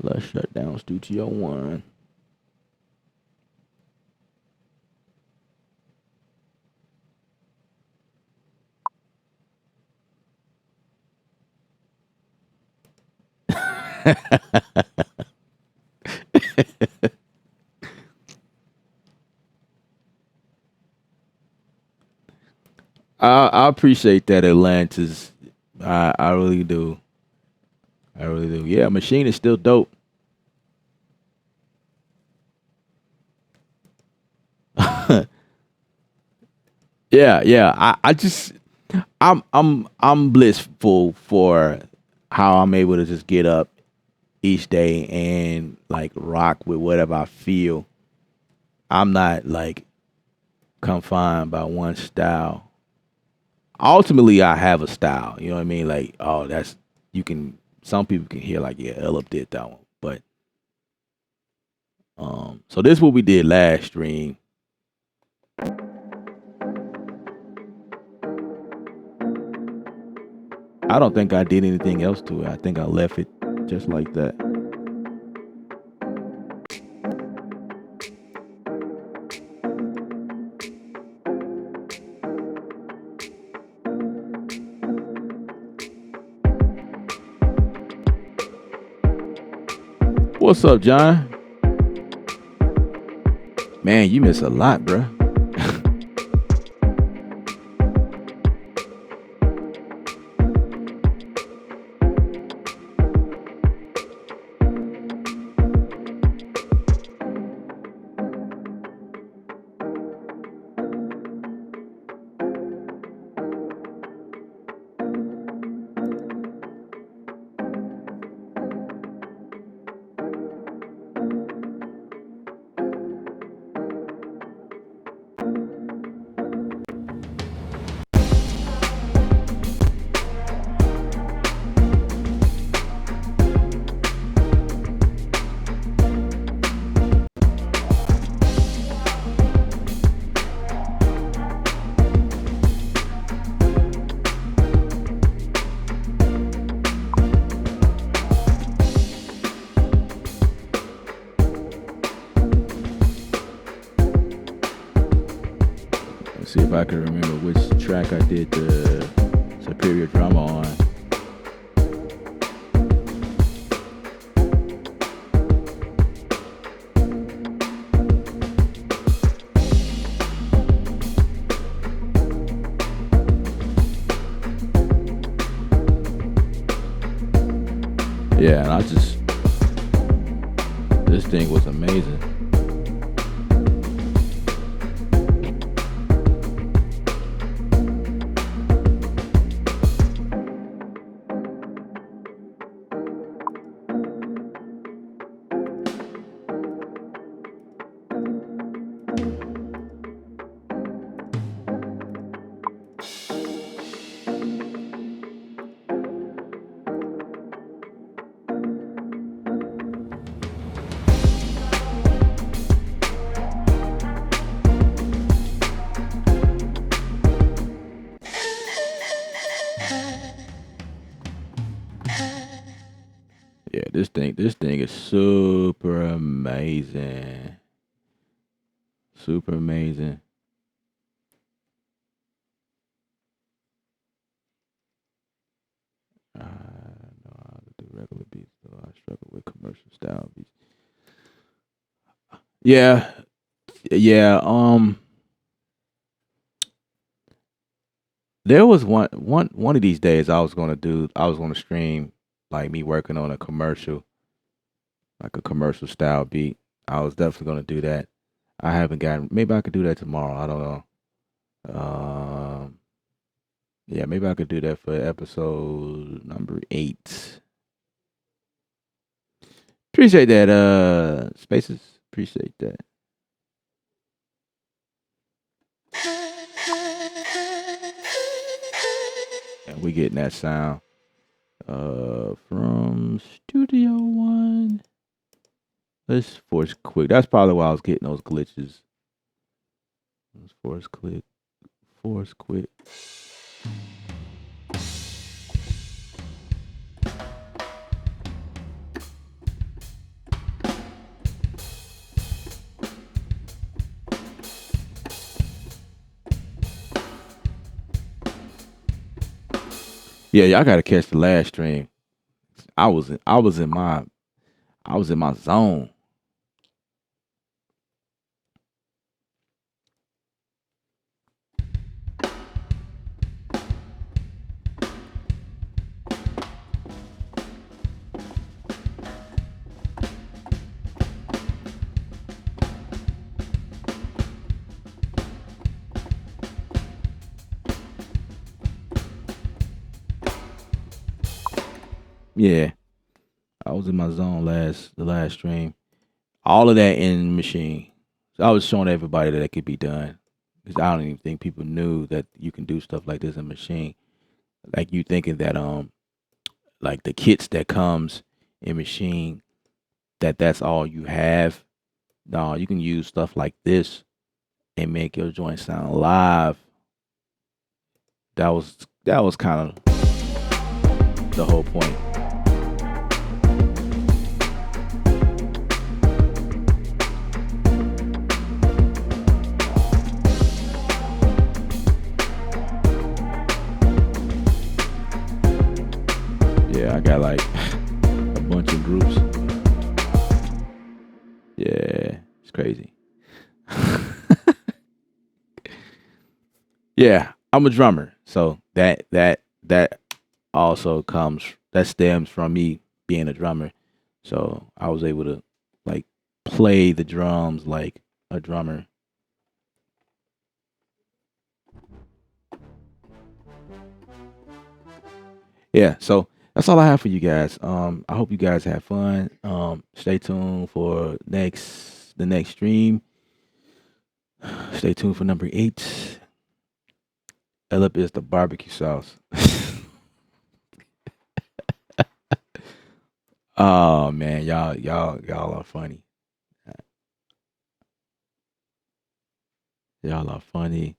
Let's shut down Studio One. I appreciate that, Atlantis. I really do. I really do. Yeah, Machine is still dope. Yeah, yeah. I just I'm blissful for how I'm able to just get up each day and like rock with whatever I feel. I'm not like confined by one style. Ultimately, I have a style. You know what I mean? Like, oh, that's you can. Some people can hear like, yeah, Ella did that one, but so this is what we did last stream. I don't think I did anything else to it. I think I left it just like that. What's up, John? Man, you miss a lot, bruh. Let's see if I can remember which track I did the superior drama on. Yeah, and I just this thing was amazing. Yeah, this thing is super amazing. Super amazing. I know how to do regular beats, though I struggle with commercial style beats. Yeah, yeah. There was one of these days I was gonna stream like me working on a commercial, like a commercial style beat. I was definitely gonna do that. I haven't gotten. Maybe I could do that tomorrow. I don't know. Yeah, maybe I could do that for episode number 8. Appreciate that, Spaces. Appreciate that. And we getting that sound from Studio One. Let's force quick. That's probably why I was getting those glitches. Let's force quick. Force quick. Yeah, y'all gotta catch the last stream. I was in my zone. Yeah, I was in my zone the last stream. All of that in the machine. So I was showing everybody that it could be done. Because I don't even think people knew that you can do stuff like this in machine. Like you thinking that like the kits that comes in machine that's all you have. No, you can use stuff like this and make your joint sound live. That was kind of the whole point. Yeah, I got like a bunch of groups. Yeah, it's crazy. Yeah, I'm a drummer, so that also that stems from me being a drummer. So I was able to like play the drums like a drummer. Yeah, so that's all I have for you guys. I hope you guys have fun. Stay tuned for the next stream. Stay tuned for number 8. Elip is the barbecue sauce. Oh man, y'all are funny. Y'all are funny.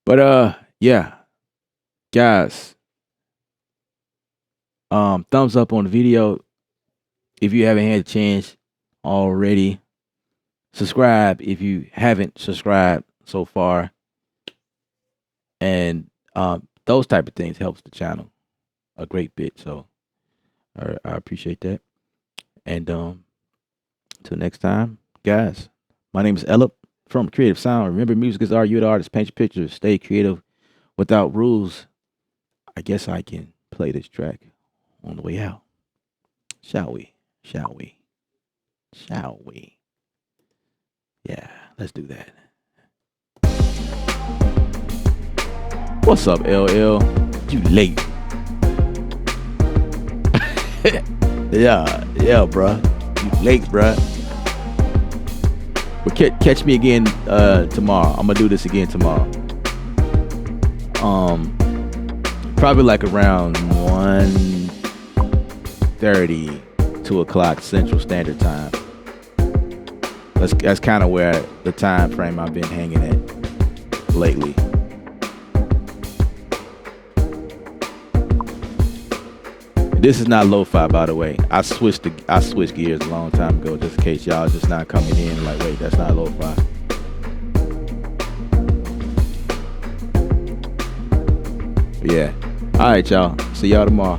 But yeah, guys, thumbs up on the video if you haven't had a chance already. Subscribe if you haven't subscribed so far. And those type of things helps the channel a great bit. So I appreciate that. And till next time, guys. My name is Elip from Creative Sound. Remember, music is art. You're the artist. Paint your pictures. Stay creative without rules. I guess I can play this track on the way out. Shall we? Shall we? Shall we? Yeah, let's do that. What's up, LL? You late? yeah, bruh. You late, bruh. But catch me again tomorrow. I'm gonna do this again tomorrow. Probably like around 1:30, 2 o'clock Central Standard Time. That's kind of where the time frame I've been hanging at lately. This is not lo-fi, by the way. I switched gears a long time ago, just in case y'all just not coming in like, wait, that's not lo-fi. Yeah. All right, y'all. See y'all tomorrow.